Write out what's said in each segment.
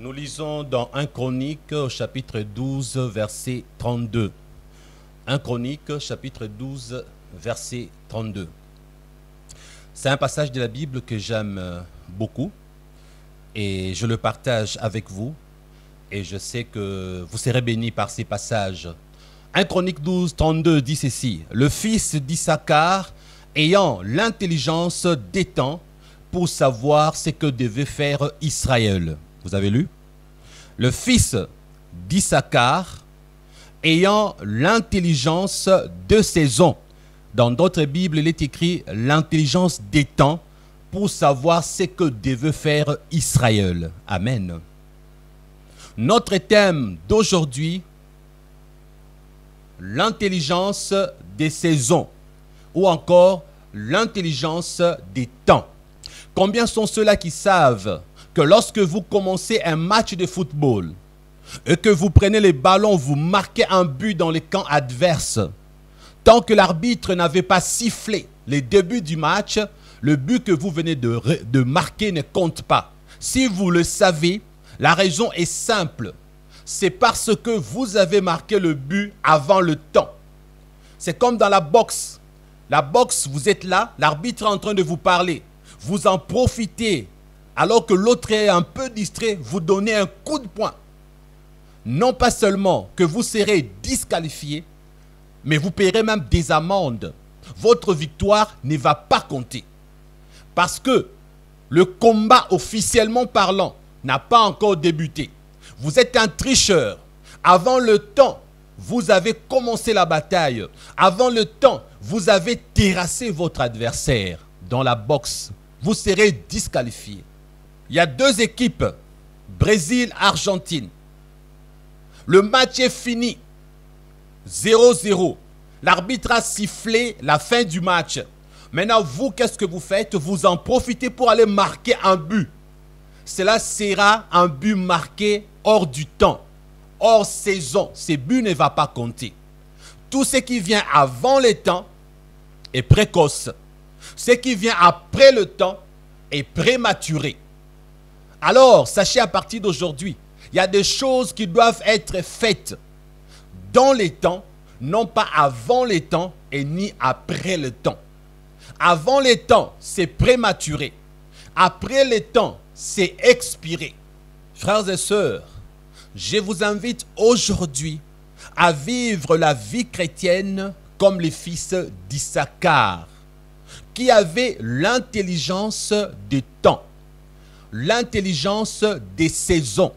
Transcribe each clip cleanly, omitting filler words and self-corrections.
Nous lisons dans 1 Chronique, chapitre 12, verset 32. 1 Chronique, chapitre 12, verset 32. C'est un passage de la Bible que j'aime beaucoup et je le partage avec vous et je sais que vous serez bénis par ces passages. 1 Chronique 12, 32 dit ceci: le fils d'Issachar ayant l'intelligence des temps pour savoir ce que devait faire Israël. Vous avez lu? Le fils d'Issachar ayant l'intelligence de saison. Dans d'autres Bibles, il est écrit l'intelligence des temps pour savoir ce que devait faire Israël. Amen. Notre thème d'aujourd'hui, l'intelligence des saisons ou encore l'intelligence des temps. Combien sont ceux-là qui savent que lorsque vous commencez un match de football et que vous prenez les ballons, vous marquez un but dans le camp adverse, tant que l'arbitre n'avait pas sifflé les débuts du match, le but que vous venez de marquer ne compte pas. Si vous le savez, la raison est simple. C'est parce que vous avez marqué le but avant le temps. C'est comme dans la boxe. La boxe, vous êtes là, l'arbitre est en train de vous parler. Vous en profitez. Alors que l'autre est un peu distrait, vous donnez un coup de poing. Non pas seulement que vous serez disqualifié, mais vous paierez même des amendes. Votre victoire ne va pas compter. Parce que le combat officiellement parlant n'a pas encore débuté. Vous êtes un tricheur. Avant le temps, vous avez commencé la bataille. Avant le temps, vous avez terrassé votre adversaire. Dans la boxe, vous serez disqualifié. Il y a deux équipes, Brésil-Argentine. Le match est fini, 0-0. L'arbitre a sifflé la fin du match. Maintenant, vous, qu'est-ce que vous faites? Vous en profitez pour aller marquer un but. Cela sera un but marqué hors du temps, hors saison. Ce but ne va pas compter. Tout ce qui vient avant le temps est précoce. Ce qui vient après le temps est prématuré. Alors, sachez à partir d'aujourd'hui, il y a des choses qui doivent être faites dans les temps, non pas avant les temps et ni après le temps. Avant les temps, c'est prématuré. Après les temps, c'est expiré. Frères et sœurs, je vous invite aujourd'hui à vivre la vie chrétienne comme les fils d'Issachar, qui avaient l'intelligence des temps, l'intelligence des saisons.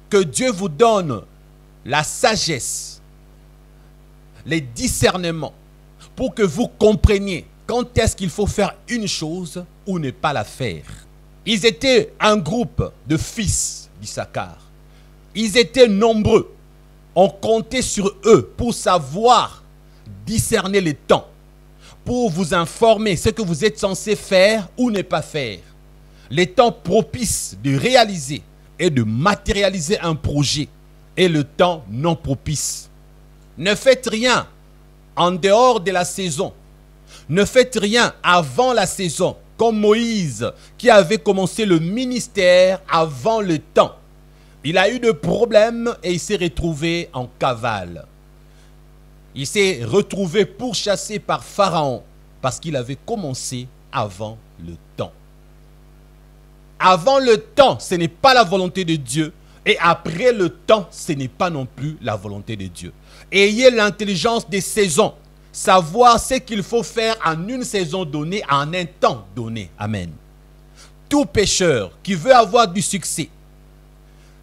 Que Dieu vous donne la sagesse, les discernements, pour que vous compreniez quand est-ce qu'il faut faire une chose ou ne pas la faire. Ils étaient un groupe de fils d'Issachar. Ils étaient nombreux. On comptait sur eux pour savoir discerner les temps, pour vous informer ce que vous êtes censé faire ou ne pas faire. Les temps propices de réaliser et de matérialiser un projet et le temps non propice. Ne faites rien en dehors de la saison. Ne faites rien avant la saison, comme Moïse qui avait commencé le ministère avant le temps. Il a eu des problèmes et il s'est retrouvé en cavale. Il s'est retrouvé pourchassé par Pharaon parce qu'il avait commencé avant le temps. Avant le temps, ce n'est pas la volonté de Dieu. Et après le temps, ce n'est pas non plus la volonté de Dieu. Ayez l'intelligence des saisons. Savoir ce qu'il faut faire en une saison donnée, en un temps donné. Amen. Tout pécheur qui veut avoir du succès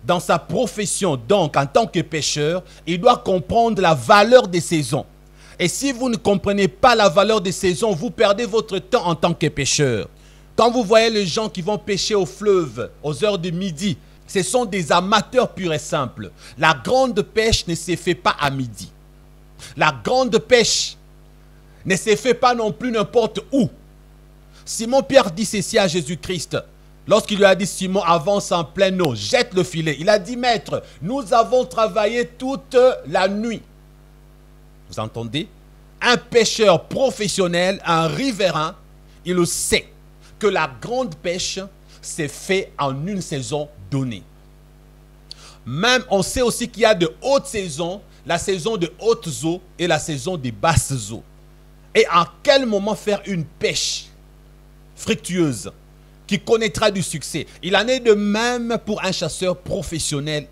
dans sa profession, donc en tant que pécheur, il doit comprendre la valeur des saisons. Et si vous ne comprenez pas la valeur des saisons, vous perdez votre temps en tant que pécheur. Quand vous voyez les gens qui vont pêcher au fleuve aux heures de midi, ce sont des amateurs purs et simples. La grande pêche ne se fait pas à midi. La grande pêche ne se fait pas non plus n'importe où. Simon-Pierre dit ceci à Jésus-Christ. Lorsqu'il lui a dit: Simon, avance en pleine eau, jette le filet. Il a dit: Maître, nous avons travaillé toute la nuit. Vous entendez? Un pêcheur professionnel, un riverain, il le sait que la grande pêche s'est fait en une saison donner. Même, on sait aussi qu'il y a de hautes saisons, la saison de hautes eaux et la saison des basses eaux. Et en quel moment faire une pêche fructueuse qui connaîtra du succès? Il en est de même pour un chasseur professionnel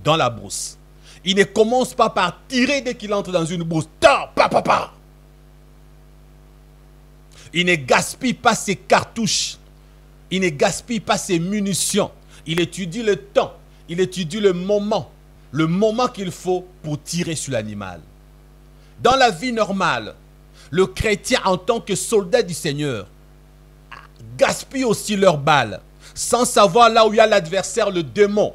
dans la brousse. Il ne commence pas par tirer dès qu'il entre dans une brousse. Ta, pa, pa, pa. Il ne gaspille pas ses cartouches. Il ne gaspille pas ses munitions. Il étudie le temps. Il étudie le moment qu'il faut pour tirer sur l'animal. Dans la vie normale, le chrétien en tant que soldat du Seigneur gaspille aussi leurs balles, sans savoir là où il y a l'adversaire, le démon,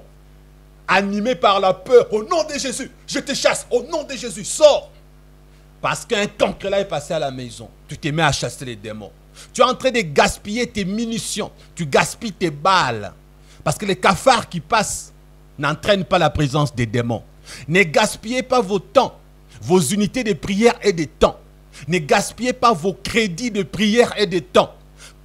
animé par la peur. Au nom de Jésus, je te chasse. Au nom de Jésus, sors. Parce qu'un cancre là est passé à la maison. Tu te mets à chasser les démons. Tu es en train de gaspiller tes munitions. Tu gaspilles tes balles. Parce que les cafards qui passent n'entraînent pas la présence des démons. Ne gaspillez pas vos temps, vos unités de prière et de temps. Ne gaspillez pas vos crédits de prière et de temps.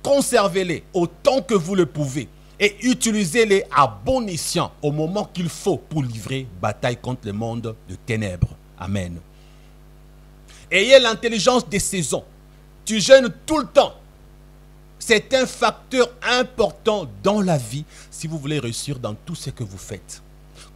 Conservez-les autant que vous le pouvez et utilisez-les à bon escient au moment qu'il faut pour livrer bataille contre le monde de ténèbres. Amen. Ayez l'intelligence des saisons. Tu jeûnes tout le temps. C'est un facteur important dans la vie si vous voulez réussir dans tout ce que vous faites.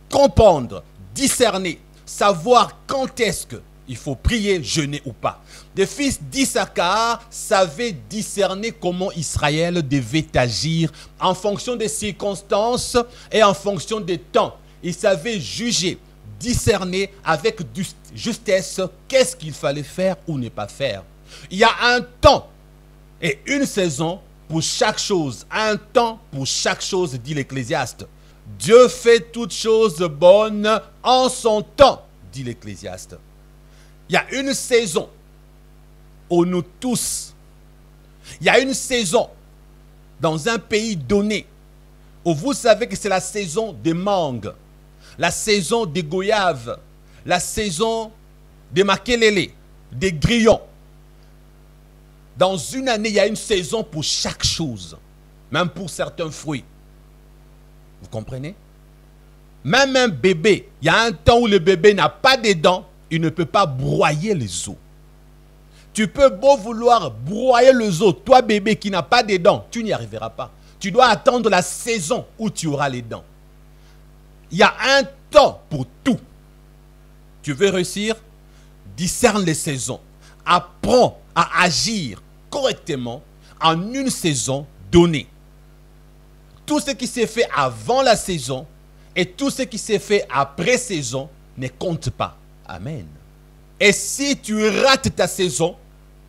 Comprendre, discerner, savoir quand est-ce qu'il faut prier, jeûner ou pas. Les fils d'Issachar savaient discerner comment Israël devait agir en fonction des circonstances et en fonction des temps. Ils savaient juger, discerner avec justesse qu'est-ce qu'il fallait faire ou ne pas faire. Il y a un temps et une saison pour chaque chose. Un temps pour chaque chose, dit l'Ecclésiaste. Dieu fait toutes choses bonnes en son temps, dit l'Ecclésiaste. Il y a une saison où nous tous, il y a une saison dans un pays donné où vous savez que c'est la saison des mangues, la saison des goyaves, la saison des makelele, des grillons. Dans une année, il y a une saison pour chaque chose, même pour certains fruits. Vous comprenez? Même un bébé, il y a un temps où le bébé n'a pas de dents, il ne peut pas broyer les os. Tu peux beau vouloir broyer les os, toi bébé qui n'a pas de dents, tu n'y arriveras pas. Tu dois attendre la saison où tu auras les dents. Il y a un temps pour tout. Tu veux réussir? Discerne les saisons. Apprends à agir correctement en une saison donnée. Tout ce qui s'est fait avant la saison et tout ce qui s'est fait après saison ne compte pas. Amen. Et si tu rates ta saison,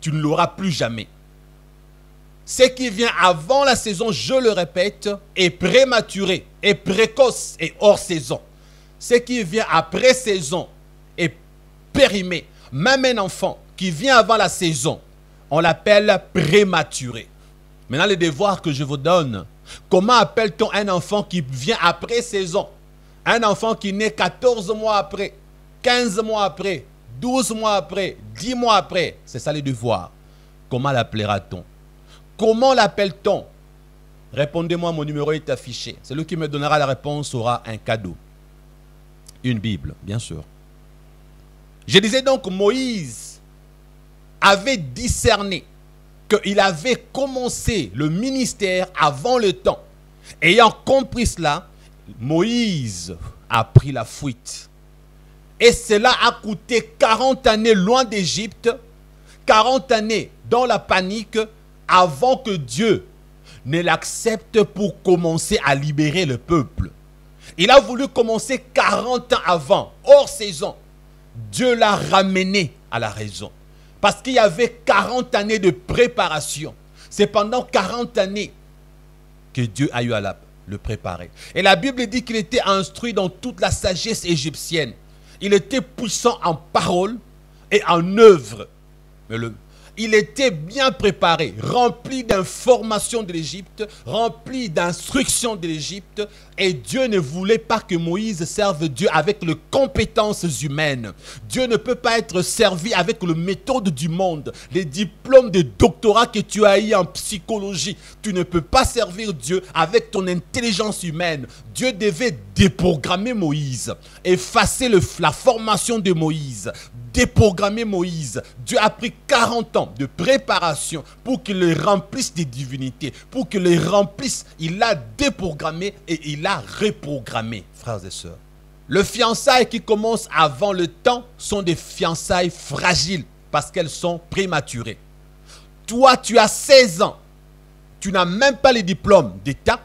tu ne l'auras plus jamais. Ce qui vient avant la saison, je le répète, est prématuré, est précoce et hors saison. Ce qui vient après saison est périmé. Même un enfant qui vient avant la saison, on l'appelle prématuré. Maintenant, le devoir que je vous donne, comment appelle-t-on un enfant qui vient après saison? Un enfant qui naît 14 mois après, 15 mois après, 12 mois après, 10 mois après. C'est ça le devoir. Comment l'appellera-t-on? Comment l'appelle-t-on? Répondez-moi, mon numéro est affiché. Celui qui me donnera la réponse aura un cadeau. Une Bible, bien sûr. Je disais donc, Moïse avait discerné qu'il avait commencé le ministère avant le temps. Ayant compris cela, Moïse a pris la fuite. Et cela a coûté 40 années loin d'Égypte, 40 années dans la panique, avant que Dieu ne l'accepte pour commencer à libérer le peuple. Il a voulu commencer 40 ans avant, hors saison. Dieu l'a ramené à la raison. Parce qu'il y avait 40 années de préparation. C'est pendant 40 années que Dieu a eu à le préparer. Et la Bible dit qu'il était instruit dans toute la sagesse égyptienne. Il était puissant en parole et en œuvre. Il était bien préparé, rempli d'informations de l'Égypte, rempli d'instructions de l'Égypte. Et Dieu ne voulait pas que Moïse serve Dieu avec les compétences humaines. Dieu ne peut pas être servi avec les méthodes du monde, les diplômes de doctorat que tu as eu en psychologie. Tu ne peux pas servir Dieu avec ton intelligence humaine. Dieu devait déprogrammer Moïse, effacer la formation de Moïse, déprogrammer Moïse. Dieu a pris 40 ans de préparation pour qu'il le remplisse des divinités, pour qu'il le remplisse. Il l'a déprogrammé et il l'a reprogrammé, frères et sœurs. Les fiançailles qui commencent avant le temps sont des fiançailles fragiles parce qu'elles sont prématurées. Toi, tu as 16 ans. Tu n'as même pas les diplômes d'État,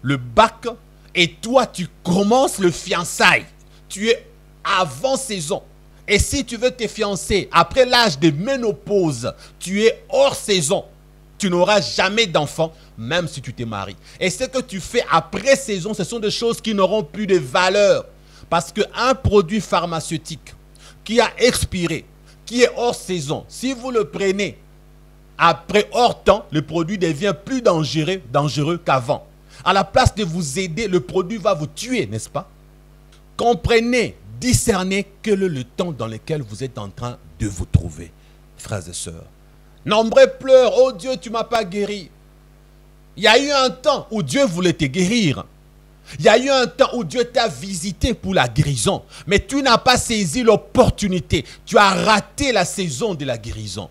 le bac, et toi, tu commences le fiançailles. Tu es avant saison. Et si tu veux te fiancer après l'âge de ménopause, tu es hors saison. Tu n'auras jamais d'enfant, même si tu te maries. Et ce que tu fais après saison, ce sont des choses qui n'auront plus de valeur. Parce qu'un produit pharmaceutique qui a expiré, qui est hors saison, si vous le prenez après hors temps, le produit devient plus dangereux qu'avant. À la place de vous aider, le produit va vous tuer, n'est-ce pas? Comprenez, discernez quel est le temps dans lequel vous êtes en train de vous trouver, frères et sœurs. Nombreux pleurent, oh Dieu, tu ne m'as pas guéri. Il y a eu un temps où Dieu voulait te guérir. Il y a eu un temps où Dieu t'a visité pour la guérison. Mais tu n'as pas saisi l'opportunité. Tu as raté la saison de la guérison.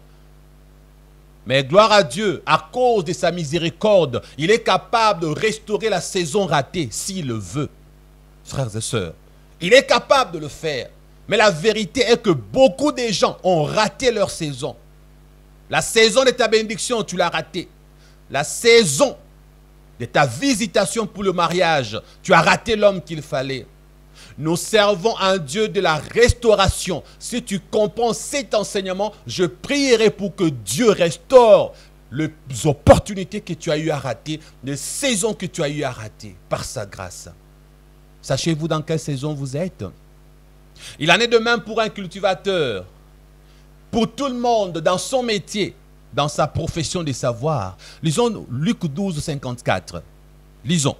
Mais gloire à Dieu, à cause de sa miséricorde, il est capable de restaurer la saison ratée s'il le veut. Frères et sœurs, il est capable de le faire. Mais la vérité est que beaucoup de gens ont raté leur saison. La saison de ta bénédiction, tu l'as ratée. La saison de ta visitation pour le mariage, tu as raté l'homme qu'il fallait. Nous servons un Dieu de la restauration. Si tu comprends cet enseignement, je prierai pour que Dieu restaure les opportunités que tu as eu à rater, les saisons que tu as eu à rater, par sa grâce. Sachez-vous dans quelle saison vous êtes? Il en est de même pour un cultivateur. Pour tout le monde, dans son métier, dans sa profession de savoir. Lisons Luc 12, 54. Lisons.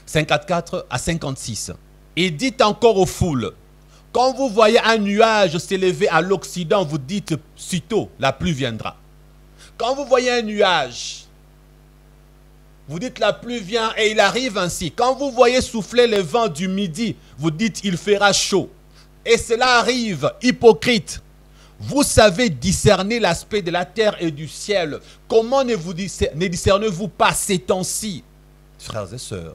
54 à 56. Et dites encore aux foules, quand vous voyez un nuage s'élever à l'Occident, vous dites sitôt, la pluie viendra. Quand vous voyez un nuage, vous dites la pluie vient et il arrive ainsi. Quand vous voyez souffler le vent du midi, vous dites il fera chaud. Et cela arrive, hypocrite. Vous savez discerner l'aspect de la terre et du ciel. Comment ne discernez-vous pas ces temps-ci, frères et sœurs?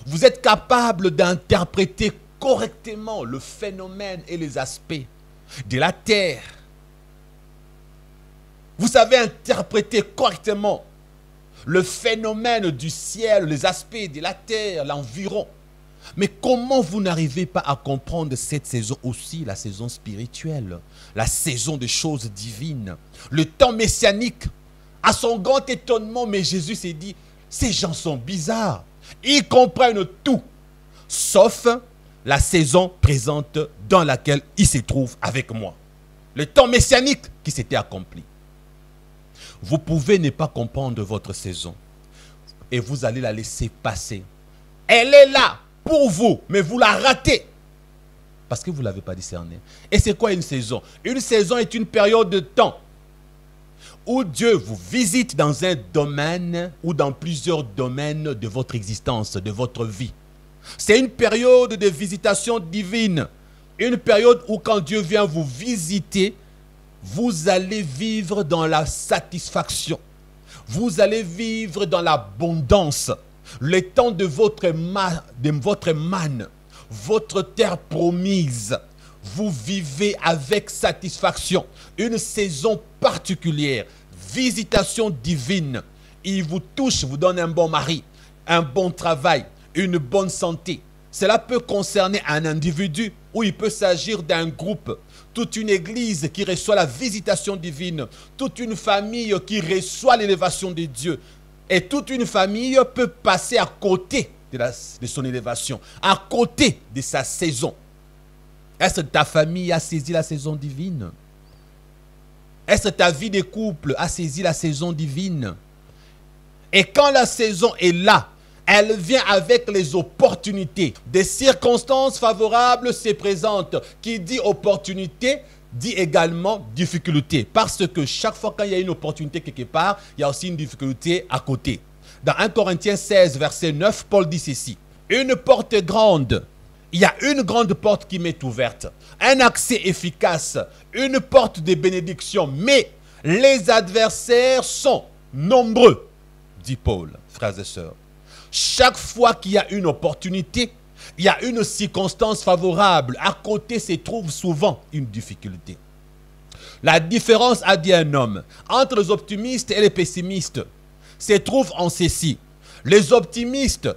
Vous êtes capable d'interpréter correctement le phénomène et les aspects de la terre. Vous savez interpréter correctement le phénomène du ciel, les aspects de la terre, l'environ. Mais comment vous n'arrivez pas à comprendre cette saison aussi, la saison spirituelle, la saison des choses divines, le temps messianique? À son grand étonnement, mais Jésus s'est dit, ces gens sont bizarres. Ils comprennent tout, sauf la saison présente dans laquelle ils se trouvent avec moi. Le temps messianique qui s'était accompli. Vous pouvez ne pas comprendre votre saison et vous allez la laisser passer. Elle est là pour vous, mais vous la ratez parce que vous ne l'avez pas discerné. Et c'est quoi une saison? Une saison est une période de temps où Dieu vous visite dans un domaine ou dans plusieurs domaines de votre existence, de votre vie. C'est une période de visitation divine. Une période où quand Dieu vient vous visiter, vous allez vivre dans la satisfaction. Vous allez vivre dans l'abondance. Le temps de votre manne, votre terre promise. Vous vivez avec satisfaction. Une saison particulière. Visitation divine. Il vous touche, vous donne un bon mari, un bon travail, une bonne santé. Cela peut concerner un individu ou il peut s'agir d'un groupe. Toute une église qui reçoit la visitation divine. Toute une famille qui reçoit l'élévation de Dieu. Et toute une famille peut passer à côté de son élévation, à côté de sa saison. Est-ce que ta famille a saisi la saison divine? Est-ce que ta vie de couple a saisi la saison divine? Et quand la saison est là, elle vient avec les opportunités. Des circonstances favorables se présentent. Qui dit opportunité, dit également difficulté. Parce que chaque fois qu'il y a une opportunité quelque part, il y a aussi une difficulté à côté. Dans 1 Corinthiens 16, verset 9, Paul dit ceci. Une porte grande. Il y a une grande porte qui m'est ouverte. Un accès efficace. Une porte de bénédiction. Mais les adversaires sont nombreux, dit Paul, frères et sœurs. Chaque fois qu'il y a une opportunité, il y a une circonstance favorable. À côté se trouve souvent une difficulté. La différence, a dit un homme, entre les optimistes et les pessimistes se trouve en ceci. Les optimistes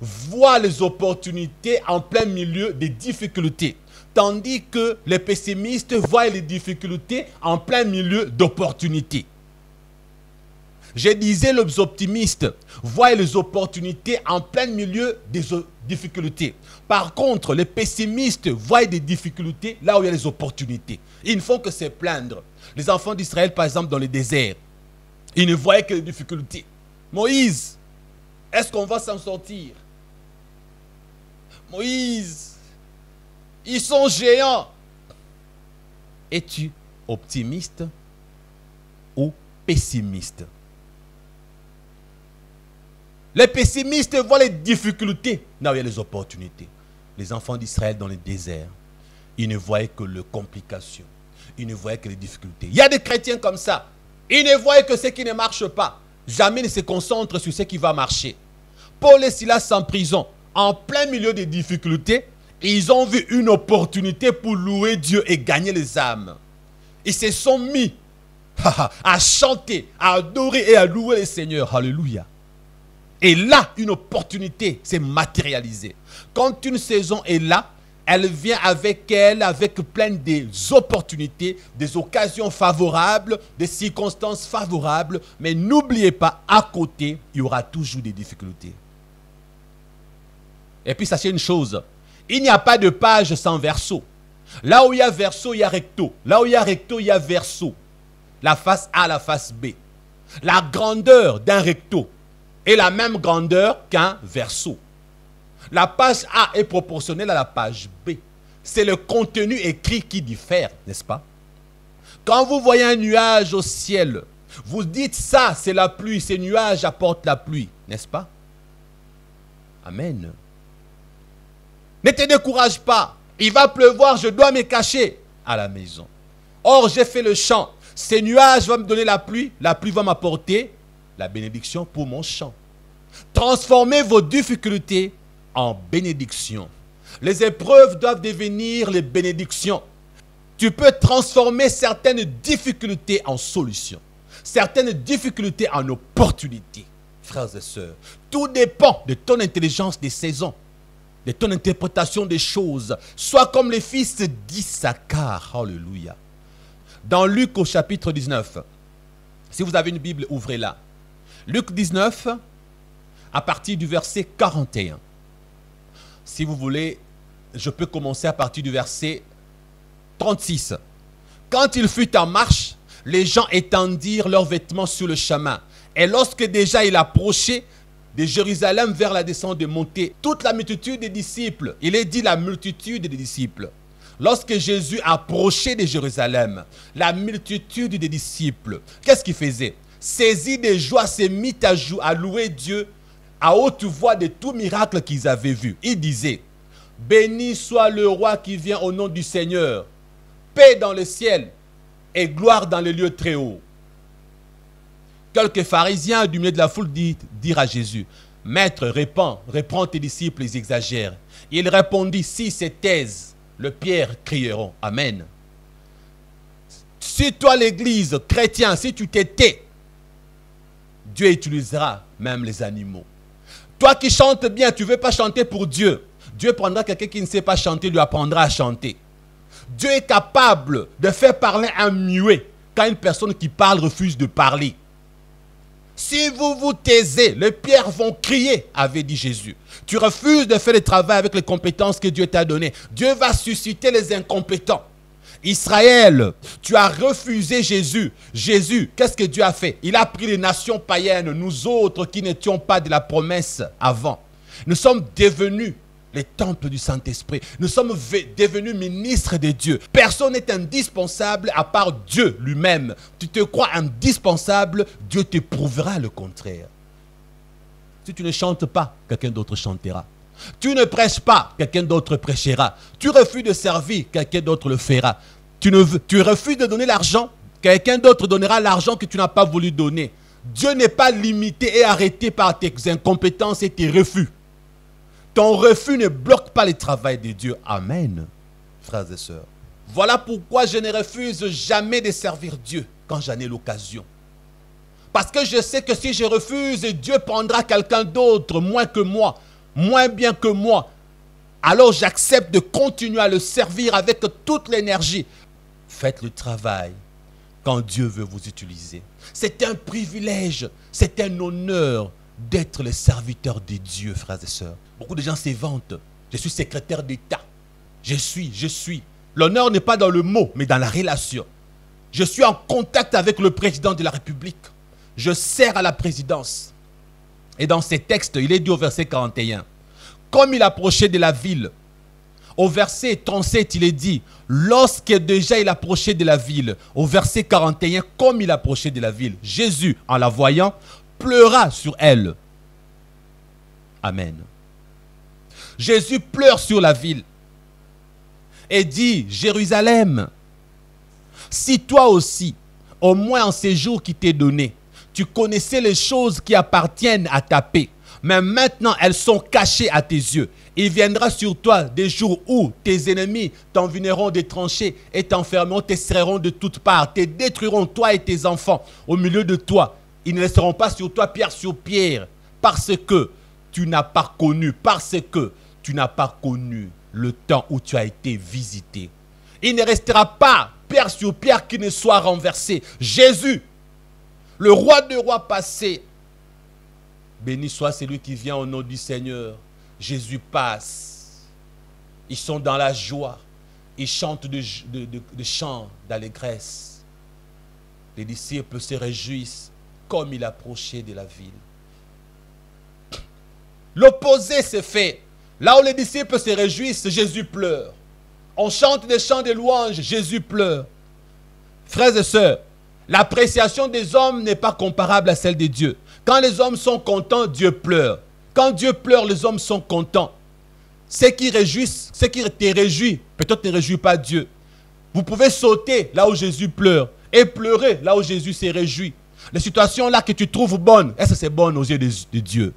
voient les opportunités en plein milieu des difficultés, tandis que les pessimistes voient les difficultés en plein milieu d'opportunités. Je disais, les optimistes voient les opportunités en plein milieu des difficultés. Par contre, les pessimistes voient des difficultés là où il y a les opportunités. Ils ne font que se plaindre. Les enfants d'Israël, par exemple, dans le désert, ils ne voyaient que les difficultés. Moïse, est-ce qu'on va s'en sortir? Moïse, ils sont géants. Es-tu optimiste ou pessimiste? Les pessimistes voient les difficultés là où il y a les opportunités. Les enfants d'Israël dans le désert, ils ne voyaient que les complications. Ils ne voyaient que les difficultés. Il y a des chrétiens comme ça. Ils ne voient que ce qui ne marche pas. Jamais ne se concentrent sur ce qui va marcher. Paul et Silas en prison, en plein milieu des difficultés, ils ont vu une opportunité pour louer Dieu et gagner les âmes. Ils se sont mis à chanter, à adorer et à louer le Seigneur. Alléluia. Et là, une opportunité s'est matérialisée. Quand une saison est là, elle vient avec elle, avec plein des opportunités, des occasions favorables, des circonstances favorables. Mais n'oubliez pas, à côté, il y aura toujours des difficultés. Et puis, sachez une chose, il n'y a pas de page sans verso. Là où il y a verso, il y a recto. Là où il y a recto, il y a verso. La face A, la face B. La grandeur d'un recto est la même grandeur qu'un verso. La page A est proportionnelle à la page B. C'est le contenu écrit qui diffère, n'est-ce pas? Quand vous voyez un nuage au ciel, vous dites ça, c'est la pluie, ces nuages apportent la pluie, n'est-ce pas? Amen. Ne te décourage pas. Il va pleuvoir, je dois me cacher à la maison. Or, j'ai fait le champ. Ces nuages vont me donner la pluie va m'apporter la bénédiction pour mon champ. Transformez vos difficultés en bénédiction. Les épreuves doivent devenir les bénédictions. Tu peux transformer certaines difficultés en solutions. Certaines difficultés en opportunités. Frères et sœurs, tout dépend de ton intelligence des saisons, de ton interprétation des choses. Sois comme les fils d'Issachar. Alléluia. Dans Luc au chapitre 19, si vous avez une Bible, ouvrez-la. Luc 19, à partir du verset 41. Si vous voulez, je peux commencer à partir du verset 36. Quand il fut en marche, les gens étendirent leurs vêtements sur le chemin. Et lorsque déjà il approchait de Jérusalem vers la descente de montée, toute la multitude des disciples, il est dit la multitude des disciples, lorsque Jésus approchait de Jérusalem, la multitude des disciples, qu'est-ce qu'il faisait? Saisi de joie, s'est mis à louer Dieu à haute voix de tout miracle qu'ils avaient vu. Il disait, béni soit le roi qui vient au nom du Seigneur, paix dans le ciel et gloire dans les lieux très hauts. Quelques pharisiens du milieu de la foule dirent à Jésus, Maître, reprends tes disciples, ils exagèrent. Il répondit, si se taisent, le pierre crieront. Amen. Si toi l'église chrétienne, si tu t'étais, Dieu utilisera même les animaux. Toi qui chantes bien, tu ne veux pas chanter pour Dieu. Dieu prendra quelqu'un qui ne sait pas chanter, lui apprendra à chanter. Dieu est capable de faire parler un muet quand une personne qui parle refuse de parler. Si vous vous taisez, les pierres vont crier, avait dit Jésus. Tu refuses de faire le travail avec les compétences que Dieu t'a données. Dieu va susciter les incompétents. Israël, tu as refusé Jésus. Jésus, qu'est-ce que Dieu a fait? Il a pris les nations païennes, nous autres qui n'étions pas de la promesse avant. Nous sommes devenus les temples du Saint-Esprit. Nous sommes devenus ministres de Dieu. Personne n'est indispensable à part Dieu lui-même. Tu te crois indispensable, Dieu te prouvera le contraire. Si tu ne chantes pas, quelqu'un d'autre chantera. Tu ne prêches pas, quelqu'un d'autre prêchera. Tu refuses de servir, quelqu'un d'autre le fera. Tu refuses de donner l'argent, quelqu'un d'autre donnera l'argent que tu n'as pas voulu donner. Dieu n'est pas limité et arrêté par tes incompétences et tes refus. Ton refus ne bloque pas le travail de Dieu. Amen, frères et sœurs. Voilà pourquoi je ne refuse jamais de servir Dieu quand j'en ai l'occasion. Parce que je sais que si je refuse, Dieu prendra quelqu'un d'autre, moins que moi, moins bien que moi. Alors j'accepte de continuer à le servir avec toute l'énergie. Faites le travail quand Dieu veut vous utiliser. C'est un privilège, c'est un honneur d'être le serviteur de Dieu, frères et sœurs. Beaucoup de gens se vantent. Je suis secrétaire d'État. Je suis. L'honneur n'est pas dans le mot, mais dans la relation. Je suis en contact avec le président de la République. Je sers à la présidence. Et dans ces textes, il est dit au verset 41, comme il approchait de la ville, au verset 37, il est dit, lorsque déjà il approchait de la ville, au verset 41, comme il approchait de la ville, Jésus, en la voyant, pleura sur elle. Amen. Jésus pleure sur la ville et dit, Jérusalem, si toi aussi, au moins en ces jours qui t'est donné, tu connaissais les choses qui appartiennent à ta paix, mais maintenant elles sont cachées à tes yeux. Il viendra sur toi des jours où tes ennemis t'envineront des tranchées et t'enfermeront, t'extrairont de toutes parts, te détruiront toi et tes enfants au milieu de toi. Ils ne laisseront pas sur toi pierre sur pierre parce que tu n'as pas connu, le temps où tu as été visité. Il ne restera pas pierre sur pierre qui ne soit renversé. Jésus, le roi des rois passé, béni soit celui qui vient au nom du Seigneur. Jésus passe. Ils sont dans la joie. Ils chantent de chants d'allégresse. Les disciples se réjouissent comme il approchait de la ville. L'opposé se fait. Là où les disciples se réjouissent, Jésus pleure. On chante des chants de louanges, Jésus pleure. Frères et sœurs, l'appréciation des hommes n'est pas comparable à celle de Dieu. Quand les hommes sont contents, Dieu pleure. Quand Dieu pleure, les hommes sont contents. Ce qui te réjouit, peut-être ne réjouit pas Dieu. Vous pouvez sauter là où Jésus pleure et pleurer là où Jésus se réjouit. Les situations là que tu trouves bonnes, est-ce que c'est bon aux yeux de Dieu?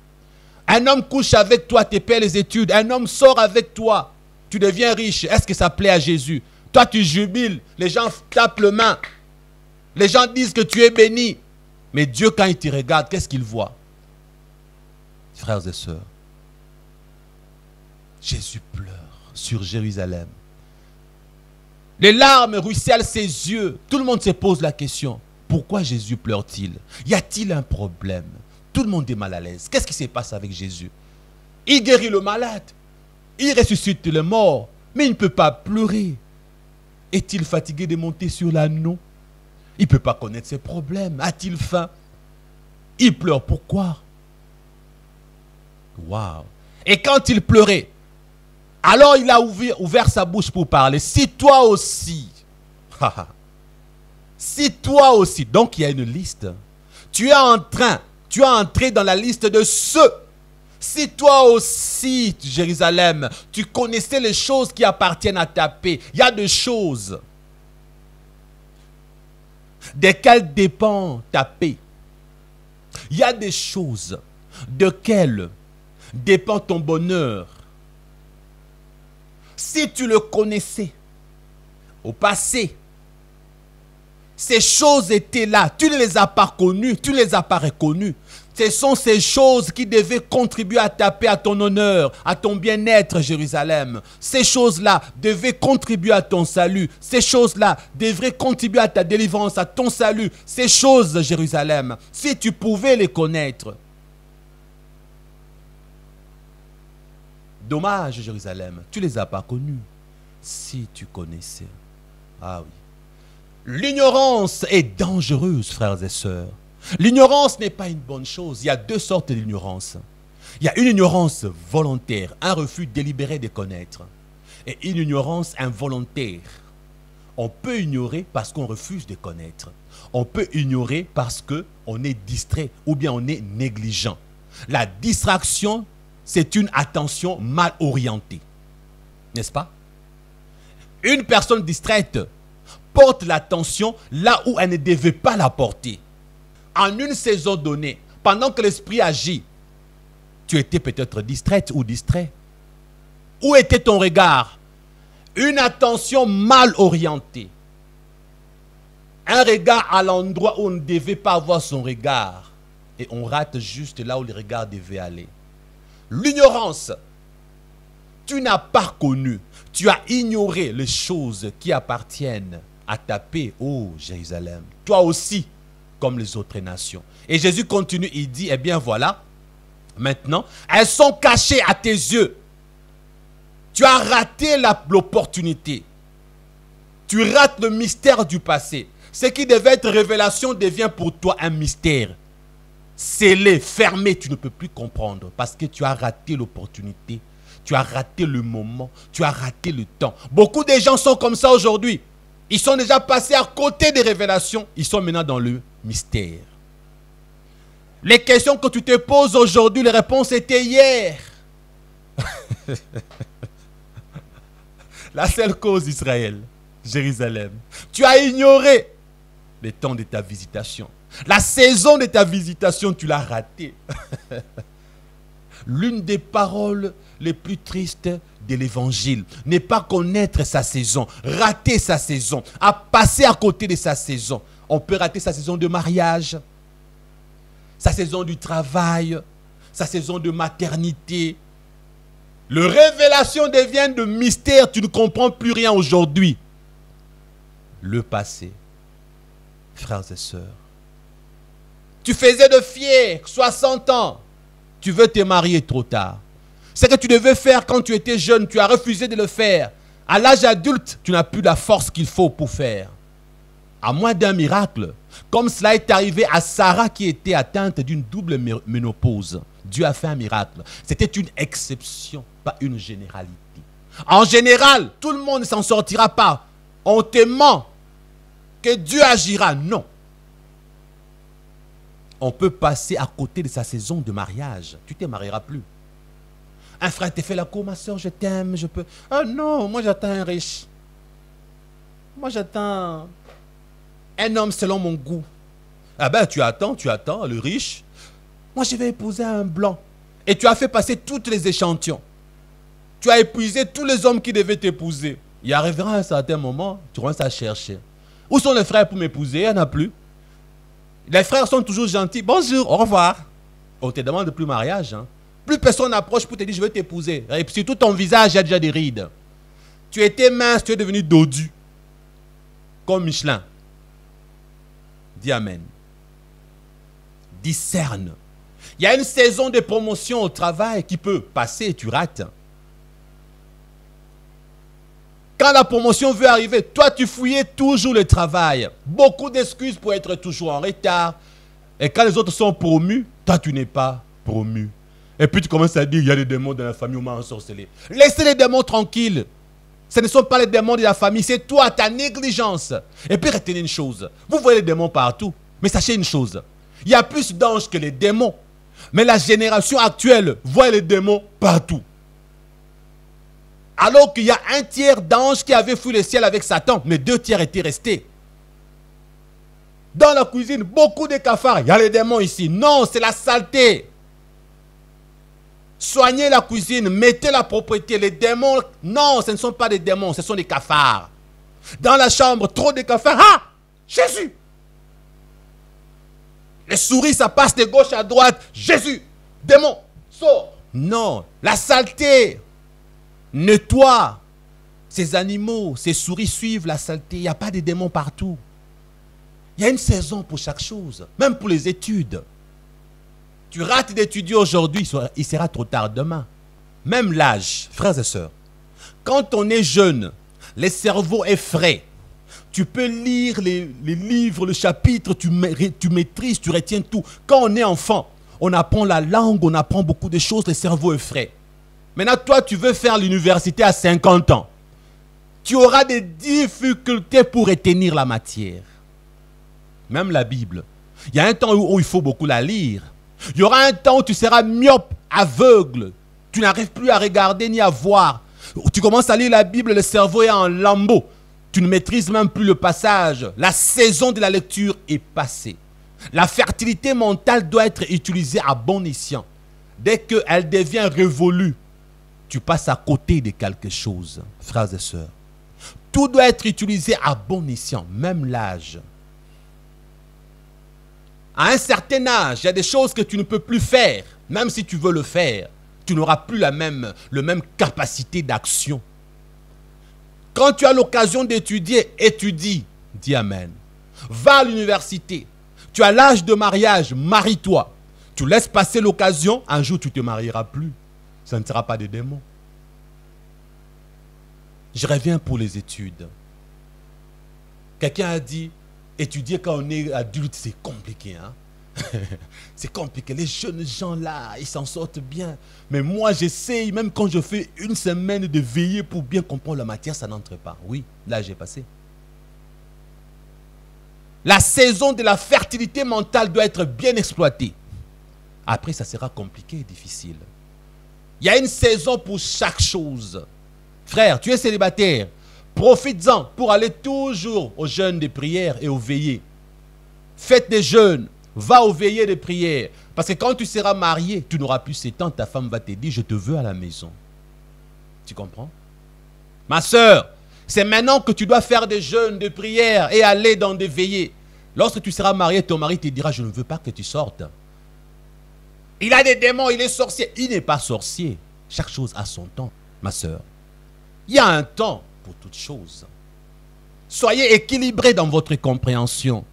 Un homme couche avec toi, te paie les études. Un homme sort avec toi, tu deviens riche. Est-ce que ça plaît à Jésus? Toi, tu jubiles. Les gens tapent les mains. Les gens disent que tu es béni. Mais Dieu, quand il te regarde, qu'est-ce qu'il voit? Frères et sœurs, Jésus pleure sur Jérusalem. Les larmes ruissellent ses yeux. Tout le monde se pose la question. Pourquoi Jésus pleure-t-il? Y a-t-il un problème? Tout le monde est mal à l'aise. Qu'est-ce qui se passe avec Jésus? Il guérit le malade. Il ressuscite les morts. Mais il ne peut pas pleurer. Est-il fatigué de monter sur l'anneau? Il ne peut pas connaître ses problèmes. A-t-il faim? Il pleure. Pourquoi? Waouh! Et quand il pleurait, alors il a ouvert sa bouche pour parler. Si toi aussi, si toi aussi, donc il y a une liste. Tu es entré dans la liste de ceux. Si toi aussi, Jérusalem, tu connaissais les choses qui appartiennent à ta paix, il y a des choses desquelles dépend ta paix. Il y a des choses desquelles dépend ton bonheur. Si tu le connaissais au passé, ces choses étaient là, tu ne les as pas connues, tu ne les as pas reconnues. Ce sont ces choses qui devaient contribuer à ta paix, à ton honneur, à ton bien-être, Jérusalem. Ces choses-là devaient contribuer à ton salut. Ces choses-là devraient contribuer à ta délivrance, à ton salut. Ces choses, Jérusalem, si tu pouvais les connaître. Dommage, Jérusalem, tu ne les as pas connues. Si tu connaissais. Ah oui. L'ignorance est dangereuse, frères et sœurs. L'ignorance n'est pas une bonne chose. Il y a deux sortes d'ignorance. Il y a une ignorance volontaire, un refus délibéré de connaître. Et une ignorance involontaire. On peut ignorer parce qu'on refuse de connaître. On peut ignorer parce qu'on est distrait ou bien on est négligent. La distraction, c'est une attention mal orientée. N'est-ce pas? Une personne distraite porte l'attention là où elle ne devait pas la porter. En une saison donnée, pendant que l'esprit agit, tu étais peut-être distraite ou distrait. Où était ton regard? Une attention mal orientée. Un regard à l'endroit où on ne devait pas avoir son regard. Et on rate juste là où le regard devait aller. L'ignorance. Tu n'as pas connu. Tu as ignoré les choses qui appartiennent à ta paix, ô Jérusalem. Toi aussi, comme les autres nations. Et Jésus continue, il dit, eh bien voilà, maintenant, elles sont cachées à tes yeux. Tu as raté l'opportunité. Tu rates le mystère du passé. Ce qui devait être révélation devient pour toi un mystère. Scellé, fermé, tu ne peux plus comprendre parce que tu as raté l'opportunité. Tu as raté le moment. Tu as raté le temps. Beaucoup de gens sont comme ça aujourd'hui. Ils sont déjà passés à côté des révélations. Ils sont maintenant dans le mystère. Les questions que tu te poses aujourd'hui, les réponses étaient hier. La seule cause d'Israël, Jérusalem. Tu as ignoré le temps de ta visitation. La saison de ta visitation, tu l'as ratée. L'une des paroles les plus tristes de l'évangile n'est pas connaître sa saison, rater sa saison, à passer à côté de sa saison. On peut rater sa saison de mariage, sa saison du travail, sa saison de maternité. Le révélation devient de mystère, tu ne comprends plus rien aujourd'hui. Le passé, frères et sœurs. Tu faisais de fier, 60 ans. Tu veux te marier trop tard. Ce que tu devais faire quand tu étais jeune, tu as refusé de le faire. À l'âge adulte, tu n'as plus la force qu'il faut pour faire. À moins d'un miracle, comme cela est arrivé à Sarah qui était atteinte d'une double ménopause. Dieu a fait un miracle. C'était une exception, pas une généralité. En général, tout le monde ne s'en sortira pas. On te ment que Dieu agira. Non. On peut passer à côté de sa saison de mariage. Tu ne te marieras plus. Un frère te fait la cour, ma soeur, je t'aime, je peux... Ah non, moi j'attends un riche. Moi j'attends un homme selon mon goût. Ah ben tu attends, le riche. Moi je vais épouser un blanc. Et tu as fait passer tous les échantillons. Tu as épuisé tous les hommes qui devaient t'épouser. Il arrivera un certain moment, tu commences à chercher. Où sont les frères pour m'épouser? Il n'y en a plus. Les frères sont toujours gentils. Bonjour, au revoir. On te demande plus mariage. Hein. Plus personne n'approche pour te dire je veux t'épouser. Et puis surtout ton visage a déjà des rides. Tu étais mince, tu es devenu dodu. Comme Michelin. Dis amen. Discerne. Il y a une saison de promotion au travail qui peut passer et tu rates. Quand la promotion veut arriver, toi tu fouillais toujours le travail. Beaucoup d'excuses pour être toujours en retard. Et quand les autres sont promus, toi tu n'es pas promu. Et puis tu commences à dire, il y a des démons dans la famille, on m'a ensorcelé. Laissez les démons tranquilles. Ce ne sont pas les démons de la famille, c'est toi, ta négligence. Et puis retenez une chose, vous voyez les démons partout. Mais sachez une chose, il y a plus d'anges que les démons. Mais la génération actuelle voit les démons partout. Alors qu'il y a un tiers d'anges qui avaient fui le ciel avec Satan, mais 2 tiers étaient restés. Dans la cuisine, beaucoup de cafards. Il y a les démons ici. Non, c'est la saleté. Soignez la cuisine, mettez la propreté. Les démons, non, ce ne sont pas des démons, ce sont des cafards. Dans la chambre, trop de cafards. Ah, Jésus. Les souris, ça passe de gauche à droite. Jésus, démon, sors. Non, la saleté. Nettoie. Ces animaux, ces souris suivent la saleté. Il n'y a pas de démons partout. Il y a une saison pour chaque chose, même pour les études. Tu rates d'étudier aujourd'hui, il sera trop tard demain. Même l'âge, frères et sœurs. Quand on est jeune, le cerveau est frais. Tu peux lire les livres, le chapitre, tu maîtrises, tu retiens tout. Quand on est enfant, on apprend la langue, on apprend beaucoup de choses, le cerveau est frais. Maintenant, toi, tu veux faire l'université à 50 ans. Tu auras des difficultés pour retenir la matière. Même la Bible. Il y a un temps où il faut beaucoup la lire. Il y aura un temps où tu seras myope, aveugle. Tu n'arrives plus à regarder ni à voir. Tu commences à lire la Bible, le cerveau est en lambeaux. Tu ne maîtrises même plus le passage. La saison de la lecture est passée. La fertilité mentale doit être utilisée à bon escient. Dès qu'elle devient révolue, tu passes à côté de quelque chose, frères et sœurs. Tout doit être utilisé à bon escient, même l'âge. À un certain âge, il y a des choses que tu ne peux plus faire. Même si tu veux le faire, tu n'auras plus la même capacité d'action. Quand tu as l'occasion d'étudier, étudie. Dis Amen. Va à l'université. Tu as l'âge de mariage, marie-toi. Tu laisses passer l'occasion, un jour tu ne te marieras plus. Ça ne sera pas des démons. Je reviens pour les études. Quelqu'un a dit, étudier quand on est adulte, c'est compliqué. Hein? C'est compliqué. Les jeunes gens là, ils s'en sortent bien. Mais moi, j'essaye, même quand je fais une semaine de veiller pour bien comprendre la matière, ça n'entre pas. Oui, là j'ai passé. La saison de la fertilité mentale doit être bien exploitée. Après, ça sera compliqué et difficile. Il y a une saison pour chaque chose. Frère, tu es célibataire. Profites-en pour aller toujours aux jeûnes de prière et aux veillées. Faites des jeûnes. Va aux veillées de prière. Parce que quand tu seras marié, tu n'auras plus 7 ans. Ta femme va te dire, je te veux à la maison. Tu comprends? Ma soeur, c'est maintenant que tu dois faire des jeûnes de prière et aller dans des veillées. Lorsque tu seras marié, ton mari te dira, je ne veux pas que tu sortes. Il a des démons, il est sorcier. Il n'est pas sorcier. Chaque chose a son temps, ma soeur. Il y a un temps pour toutes choses. Soyez équilibrés dans votre compréhension.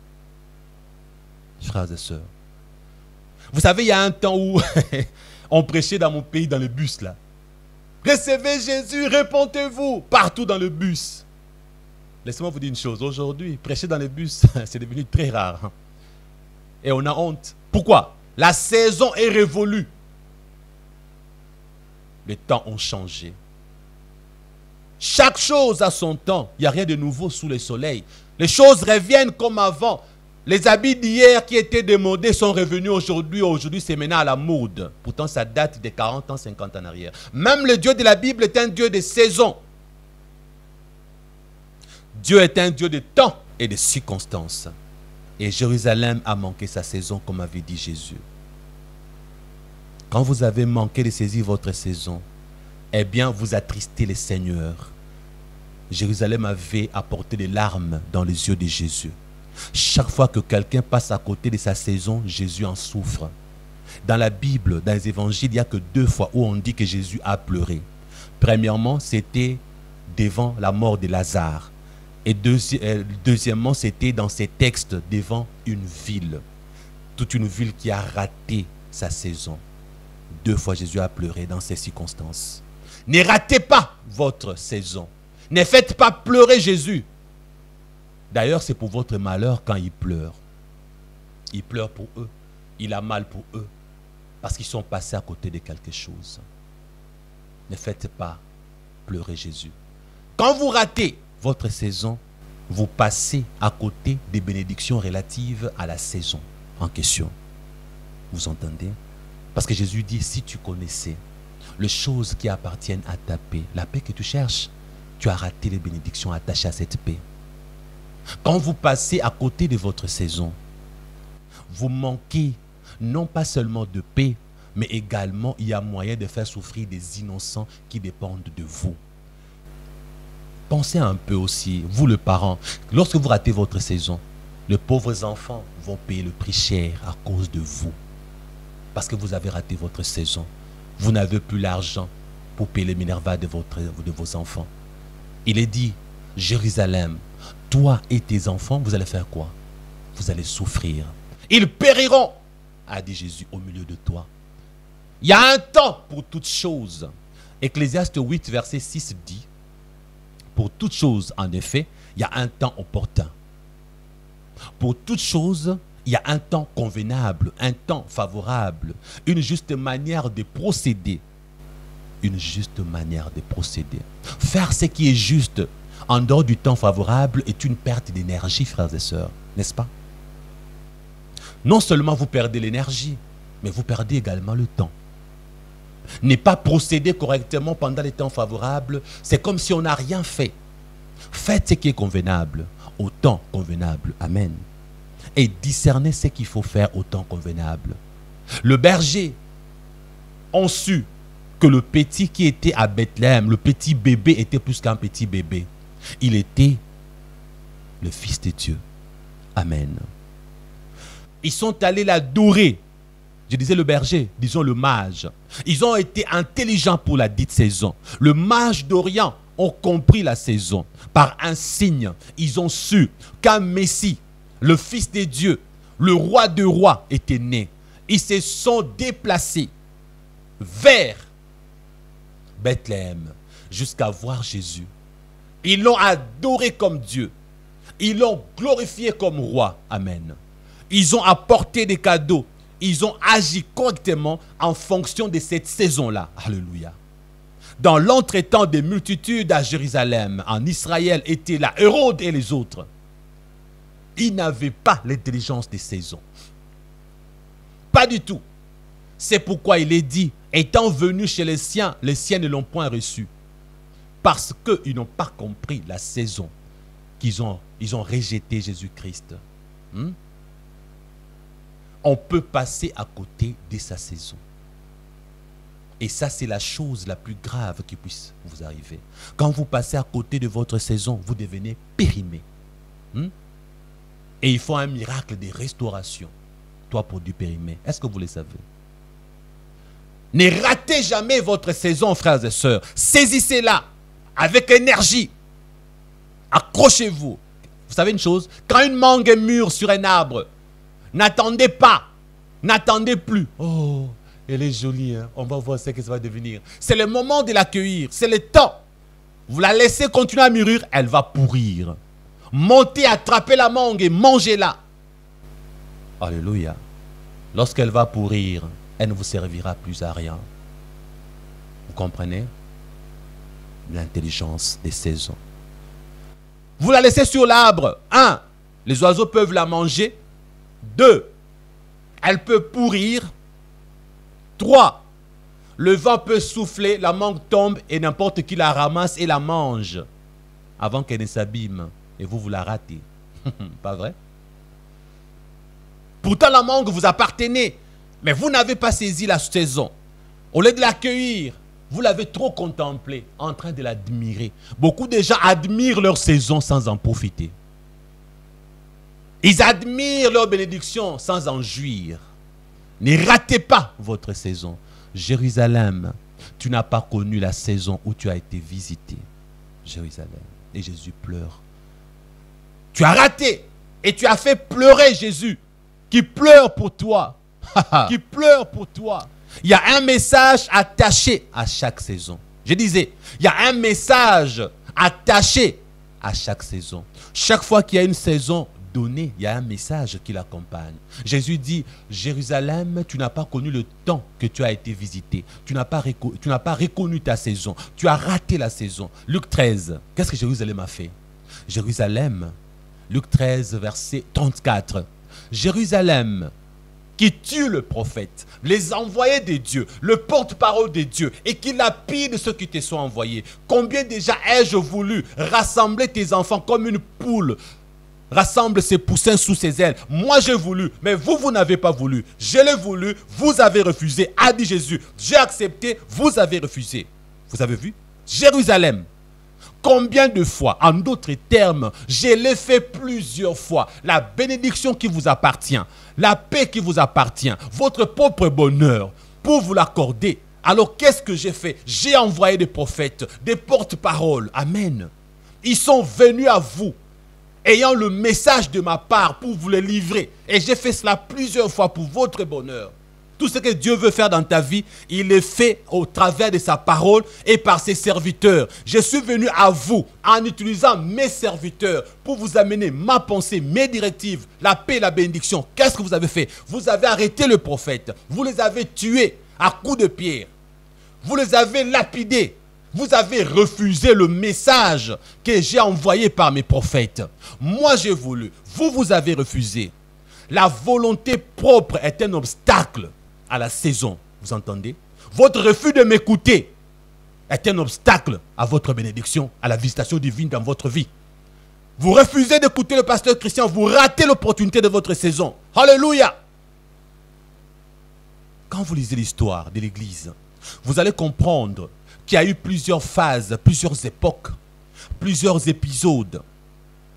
Frères et sœurs. Vous savez, il y a un temps où on prêchait dans mon pays, dans le bus là. Recevez Jésus, répondez-vous partout dans le bus. Laissez-moi vous dire une chose. Aujourd'hui, prêcher dans le bus, c'est devenu très rare. Et on a honte. Pourquoi? La saison est révolue. Les temps ont changé. Chaque chose a son temps. Il n'y a rien de nouveau sous le soleil. Les choses reviennent comme avant. Les habits d'hier qui étaient démodés sont revenus aujourd'hui. Aujourd'hui, c'est maintenant à la mode. Pourtant, ça date de 40 ans, 50 ans en arrière. Même le Dieu de la Bible est un Dieu de saison. Dieu est un Dieu de temps et de circonstances. Et Jérusalem a manqué sa saison, comme avait dit Jésus. Quand vous avez manqué de saisir votre saison, eh bien, vous attristez le Seigneur. Jérusalem avait apporté des larmes dans les yeux de Jésus. Chaque fois que quelqu'un passe à côté de sa saison, Jésus en souffre. Dans la Bible, dans les évangiles, il n'y a que 2 fois où on dit que Jésus a pleuré. Premièrement, c'était devant la mort de Lazare. Et deuxièmement, c'était dans ces textes devant une ville. Toute une ville qui a raté sa saison. 2 fois Jésus a pleuré dans ces circonstances. Ne ratez pas votre saison. Ne faites pas pleurer Jésus. D'ailleurs, c'est pour votre malheur quand il pleure. Il pleure pour eux. Il a mal pour eux. Parce qu'ils sont passés à côté de quelque chose. Ne faites pas pleurer Jésus. Quand vous ratez votre saison, vous passez à côté des bénédictions relatives à la saison en question. Vous entendez? Parce que Jésus dit, si tu connaissais les choses qui appartiennent à ta paix, la paix que tu cherches, tu as raté les bénédictions attachées à cette paix. Quand vous passez à côté de votre saison, vous manquez non pas seulement de paix, mais également il y a moyen de faire souffrir des innocents qui dépendent de vous. Pensez un peu aussi, vous le parent, lorsque vous ratez votre saison, les pauvres enfants vont payer le prix cher à cause de vous. Parce que vous avez raté votre saison. Vous n'avez plus l'argent pour payer les minervas de vos enfants. Il est dit, Jérusalem, toi et tes enfants, vous allez faire quoi? Vous allez souffrir. Ils périront, a dit Jésus, au milieu de toi. Il y a un temps pour toutes choses. Ecclésiaste 8, verset 6 dit, pour toutes choses, en effet, il y a un temps opportun. Pour toute chose, il y a un temps convenable, un temps favorable, une juste manière de procéder. Une juste manière de procéder. Faire ce qui est juste en dehors du temps favorable est une perte d'énergie, frères et sœurs, n'est-ce pas? Non seulement vous perdez l'énergie, mais vous perdez également le temps. Ne pas procéder correctement pendant les temps favorables, c'est comme si on n'a rien fait. Faites ce qui est convenable, au temps convenable. Amen. Et discernez ce qu'il faut faire au temps convenable. Le berger a su que le petit qui était à Bethléem, le petit bébé était plus qu'un petit bébé. Il était le Fils de Dieu. Amen. Ils sont allés l'adorer. Je disais le berger, disons le mage. Ils ont été intelligents pour la dite saison. Le mage d'Orient ont compris la saison. Par un signe, ils ont su qu'un Messie, le Fils de Dieu, le roi de rois, était né. Ils se sont déplacés vers Bethléem jusqu'à voir Jésus. Ils l'ont adoré comme Dieu. Ils l'ont glorifié comme roi. Amen. Ils ont apporté des cadeaux. Ils ont agi correctement en fonction de cette saison-là. Alléluia. Dans l'entretemps des multitudes à Jérusalem, en Israël, étaient là Hérode et les autres. Ils n'avaient pas l'intelligence des saisons. Pas du tout. C'est pourquoi il est dit, étant venus chez les siens ne l'ont point reçu. Parce qu'ils n'ont pas compris la saison qu'ils ont rejeté Jésus-Christ. On peut passer à côté de sa saison. Et ça, c'est la chose la plus grave qui puisse vous arriver. Quand vous passez à côté de votre saison, vous devenez périmé. Et il faut un miracle de restauration, toi, pour du périmé. Est-ce que vous le savez? Ne ratez jamais votre saison, frères et sœurs. Saisissez-la avec énergie. Accrochez-vous. Vous savez une chose? Quand une mangue est mûre sur un arbre, n'attendez pas. N'attendez plus. Oh, elle est jolie, hein? On va voir ce que ça va devenir. C'est le moment de l'accueillir. C'est le temps. Vous la laissez continuer à mûrir, elle va pourrir. Montez, attrapez la mangue et mangez-la. Alléluia. Lorsqu'elle va pourrir, elle ne vous servira plus à rien. Vous comprenez? L'intelligence des saisons. Vous la laissez sur l'arbre. 1. Les oiseaux peuvent la manger. 2. Elle peut pourrir. 3. Le vent peut souffler, la mangue tombe et n'importe qui la ramasse et la mange avant qu'elle ne s'abîme. Et vous la ratez. Pas vrai? Pourtant la mangue vous appartenait. Mais vous n'avez pas saisi la saison. Au lieu de l'accueillir, vous l'avez trop contemplé, en train de l'admirer. Beaucoup de gens admirent leur saison sans en profiter. Ils admirent leur bénédiction sans en jouir. Ne ratez pas votre saison. Jérusalem, tu n'as pas connu la saison où tu as été visité. Jérusalem. Et Jésus pleure. Tu as raté et tu as fait pleurer Jésus qui pleure pour toi. Qui pleure pour toi. Il y a un message attaché à chaque saison. Je disais, il y a un message attaché à chaque saison. Chaque fois qu'il y a une saison donnée, il y a un message qui l'accompagne. Jésus dit, Jérusalem, tu n'as pas connu le temps que tu as été visité. Tu n'as pas reconnu ta saison. Tu as raté la saison. Luc 13, qu'est-ce que Jérusalem a fait? Jérusalem, Luc 13, verset 34. Jérusalem, qui tue le prophète, les envoyés de Dieu, le porte-parole de Dieu, et qui lapide ceux qui te sont envoyés. Combien déjà ai-je voulu rassembler tes enfants comme une poule rassemble ses poussins sous ses ailes. Moi j'ai voulu, mais vous n'avez pas voulu. Je l'ai voulu, vous avez refusé, a dit Jésus. J'ai accepté, vous avez refusé. Vous avez vu? Jérusalem. Combien de fois, en d'autres termes, je l'ai fait plusieurs fois. La bénédiction qui vous appartient, la paix qui vous appartient, votre propre bonheur, pour vous l'accorder. Alors qu'est-ce que j'ai fait? J'ai envoyé des prophètes, des porte-paroles. Amen. Ils sont venus à vous, ayant le message de ma part pour vous le livrer. Et j'ai fait cela plusieurs fois pour votre bonheur. Tout ce que Dieu veut faire dans ta vie, il le fait au travers de sa parole et par ses serviteurs. Je suis venu à vous en utilisant mes serviteurs pour vous amener ma pensée, mes directives, la paix et la bénédiction. Qu'est-ce que vous avez fait? Vous avez arrêté le prophète. Vous les avez tués à coups de pierre. Vous les avez lapidés. Vous avez refusé le message que j'ai envoyé par mes prophètes. Moi, j'ai voulu. Vous avez refusé. La volonté propre est un obstacle à la saison. Vous entendez? Votre refus de m'écouter est un obstacle à votre bénédiction, à la visitation divine dans votre vie. Vous refusez d'écouter le pasteur Christian, vous ratez l'opportunité de votre saison. Alléluia! Quand vous lisez l'histoire de l'Église, vous allez comprendre qu'il y a eu plusieurs phases, plusieurs époques, plusieurs épisodes.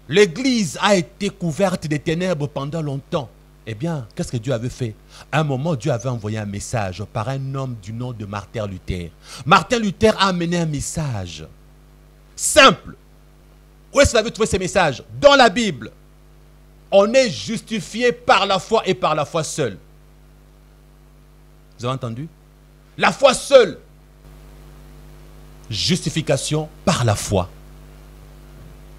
L'Église a été couverte des ténèbres pendant longtemps. Eh bien, qu'est-ce que Dieu avait fait? À un moment, Dieu avait envoyé un message par un homme du nom de Martin Luther. Martin Luther a amené un message simple. Où est-ce que vous avez trouvé ces messages? Dans la Bible. On est justifié par la foi et par la foi seule. Vous avez entendu? La foi seule. Justification par la foi.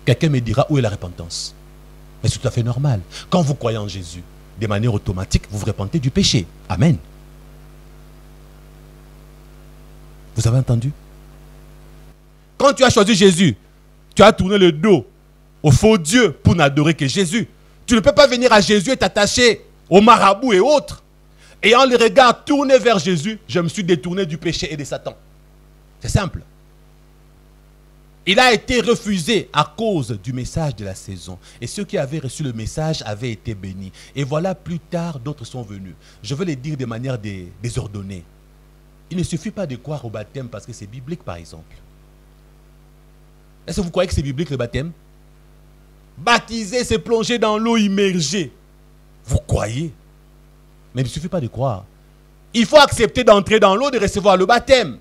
Quelqu'un me dira où est la repentance? Mais c'est tout à fait normal. Quand vous croyez en Jésus, de manière automatique, vous vous repentez du péché. Amen. Vous avez entendu? Quand tu as choisi Jésus, tu as tourné le dos au faux Dieu pour n'adorer que Jésus. Tu ne peux pas venir à Jésus et t'attacher aux marabouts et autres. Ayant les regards tournés vers Jésus, je me suis détourné du péché et de Satan. C'est simple. Il a été refusé à cause du message de la saison. Et ceux qui avaient reçu le message avaient été bénis. Et voilà, plus tard, d'autres sont venus. Je veux les dire de manière désordonnée. Il ne suffit pas de croire au baptême parce que c'est biblique, par exemple. Est-ce que vous croyez que c'est biblique, le baptême? Baptiser, c'est plonger dans l'eau immergée. Vous croyez? Mais il ne suffit pas de croire. Il faut accepter d'entrer dans l'eau, de recevoir le baptême.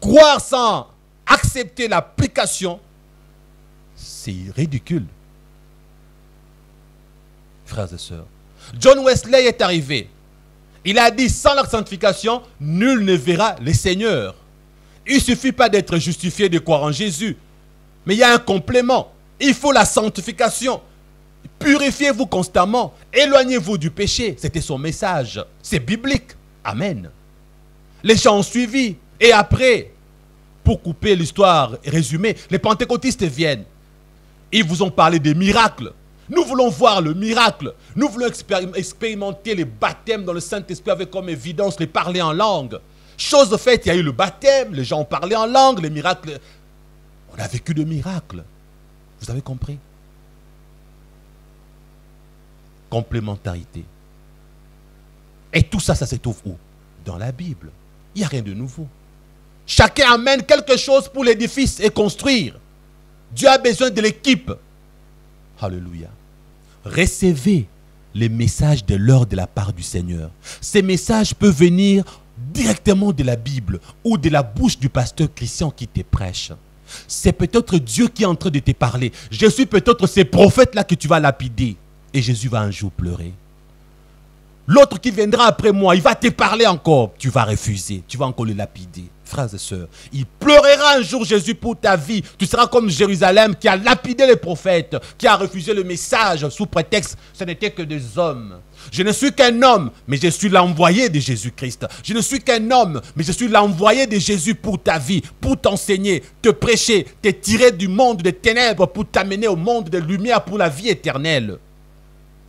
Croire sans accepter l'application, c'est ridicule. Frères et sœurs, John Wesley est arrivé. Il a dit, sans la sanctification, nul ne verra le Seigneur. Il ne suffit pas d'être justifié de croire en Jésus. Mais il y a un complément. Il faut la sanctification. Purifiez-vous constamment. Éloignez-vous du péché. C'était son message. C'est biblique. Amen. Les gens ont suivi. Et après, pour couper l'histoire résumée, les pentecôtistes viennent. Ils vous ont parlé des miracles. Nous voulons voir le miracle. Nous voulons expérimenter les baptêmes dans le Saint-Esprit avec comme évidence les parler en langue. Chose faite, il y a eu le baptême, les gens ont parlé en langue, les miracles. On a vécu de miracles. Vous avez compris? Complémentarité. Et tout ça, ça se trouve où? Dans la Bible. Il n'y a rien de nouveau. Chacun amène quelque chose pour l'édifice et construire. Dieu a besoin de l'équipe. Alléluia. Recevez les messages de l'heure de la part du Seigneur. Ces messages peuvent venir directement de la Bible ou de la bouche du pasteur Christian qui te prêche. C'est peut-être Dieu qui est en train de te parler. Je suis peut-être ces prophètes-là que tu vas lapider. Et Jésus va un jour pleurer. L'autre qui viendra après moi, il va te parler encore. Tu vas refuser. Tu vas encore le lapider. Frères et sœurs, il pleurera un jour Jésus pour ta vie. Tu seras comme Jérusalem qui a lapidé les prophètes, qui a refusé le message sous prétexte ce n'était que des hommes. Je ne suis qu'un homme, mais je suis l'envoyé de Jésus-Christ. Je ne suis qu'un homme, mais je suis l'envoyé de Jésus pour ta vie, pour t'enseigner, te prêcher, te tirer du monde des ténèbres pour t'amener au monde de lumière pour la vie éternelle.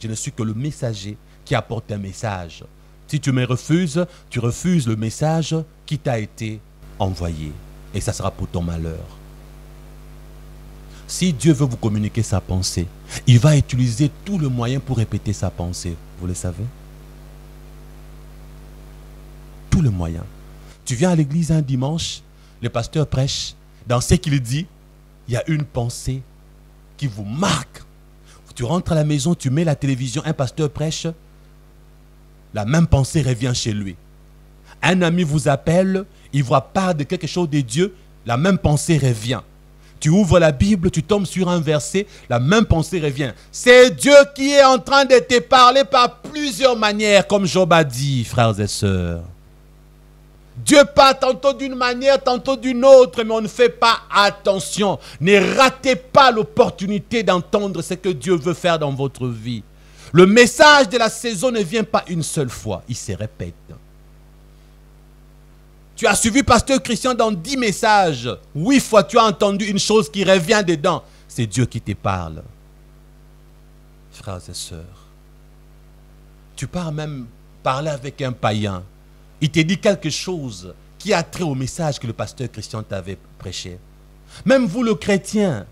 Je ne suis que le messager qui apporte un message. Si tu me refuses, tu refuses le message qui t'a été envoyé. Et ça sera pour ton malheur. Si Dieu veut vous communiquer sa pensée, il va utiliser tout le moyen pour répéter sa pensée. Vous le savez? Tout le moyen. Tu viens à l'église un dimanche, le pasteur prêche. Dans ce qu'il dit, il y a une pensée qui vous marque. Tu rentres à la maison, tu mets la télévision, un pasteur prêche, la même pensée revient chez lui. Un ami vous appelle, il voit part de quelque chose de Dieu, la même pensée revient. Tu ouvres la Bible, tu tombes sur un verset, la même pensée revient. C'est Dieu qui est en train de te parler par plusieurs manières, comme Job a dit, frères et sœurs. Dieu parle tantôt d'une manière, tantôt d'une autre, mais on ne fait pas attention. Ne ratez pas l'opportunité d'entendre ce que Dieu veut faire dans votre vie. Le message de la saison ne vient pas une seule fois, il se répète. Tu as suivi Pasteur Christian dans 10 messages. 8 fois, tu as entendu une chose qui revient dedans. C'est Dieu qui te parle. Frères et sœurs, tu pars même parler avec un païen. Il te dit quelque chose qui a trait au message que le Pasteur Christian t'avait prêché. Même vous, le chrétien,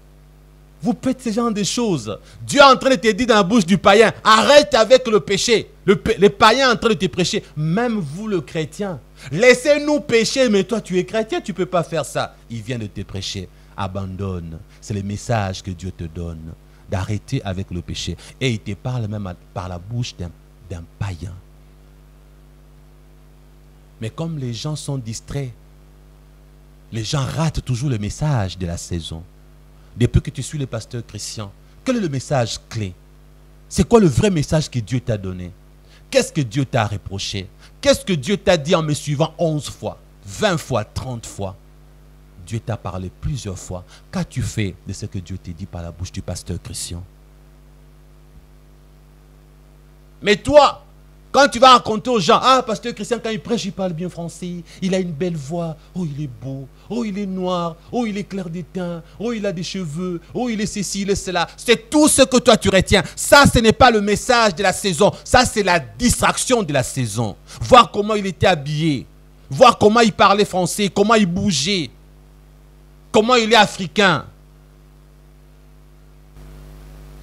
vous faites ce genre de choses. Dieu est en train de te dire dans la bouche du païen, arrête avec le péché. Le païen est en train de te prêcher. Même vous, le chrétien, laissez-nous pécher, mais toi, tu es chrétien, tu ne peux pas faire ça. Il vient de te prêcher. Abandonne. C'est le message que Dieu te donne, d'arrêter avec le péché. Et il te parle même par la bouche d'un païen. Mais comme les gens sont distraits, les gens ratent toujours le message de la saison. Depuis que tu suis le Pasteur Christian, quel est le message clé? C'est quoi le vrai message que Dieu t'a donné? Qu'est-ce que Dieu t'a reproché? Qu'est-ce que Dieu t'a dit en me suivant 11 fois, 20 fois, 30 fois? Dieu t'a parlé plusieurs fois. Qu'as-tu fait de ce que Dieu t'a dit par la bouche du Pasteur Christian? Mais toi, quand tu vas raconter aux gens, ah, Pasteur Christian, quand il prêche, il parle bien français, il a une belle voix, oh, il est beau, oh, il est noir, oh, il est clair de teint, oh, il a des cheveux, oh, il est ceci, il est cela. C'est tout ce que toi tu retiens. Ça, ce n'est pas le message de la saison. Ça, c'est la distraction de la saison. Voir comment il était habillé, voir comment il parlait français, comment il bougeait, comment il est africain.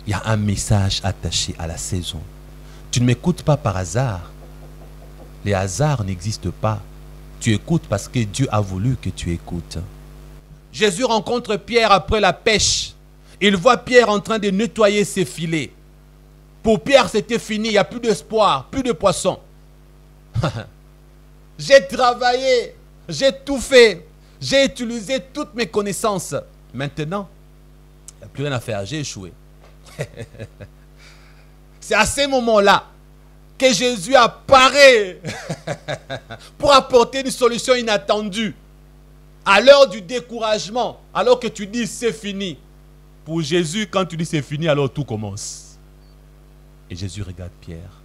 Il y a un message attaché à la saison. Tu ne m'écoutes pas par hasard. Les hasards n'existent pas. Tu écoutes parce que Dieu a voulu que tu écoutes. Jésus rencontre Pierre après la pêche. Il voit Pierre en train de nettoyer ses filets. Pour Pierre, c'était fini. Il n'y a plus d'espoir, plus de poissons. J'ai travaillé. J'ai tout fait. J'ai utilisé toutes mes connaissances. Maintenant, il n'y a plus rien à faire. J'ai échoué. C'est à ce moment-là que Jésus apparaît pour apporter une solution inattendue. À l'heure du découragement, alors que tu dis c'est fini. Pour Jésus, quand tu dis c'est fini, alors tout commence. Et Jésus regarde Pierre.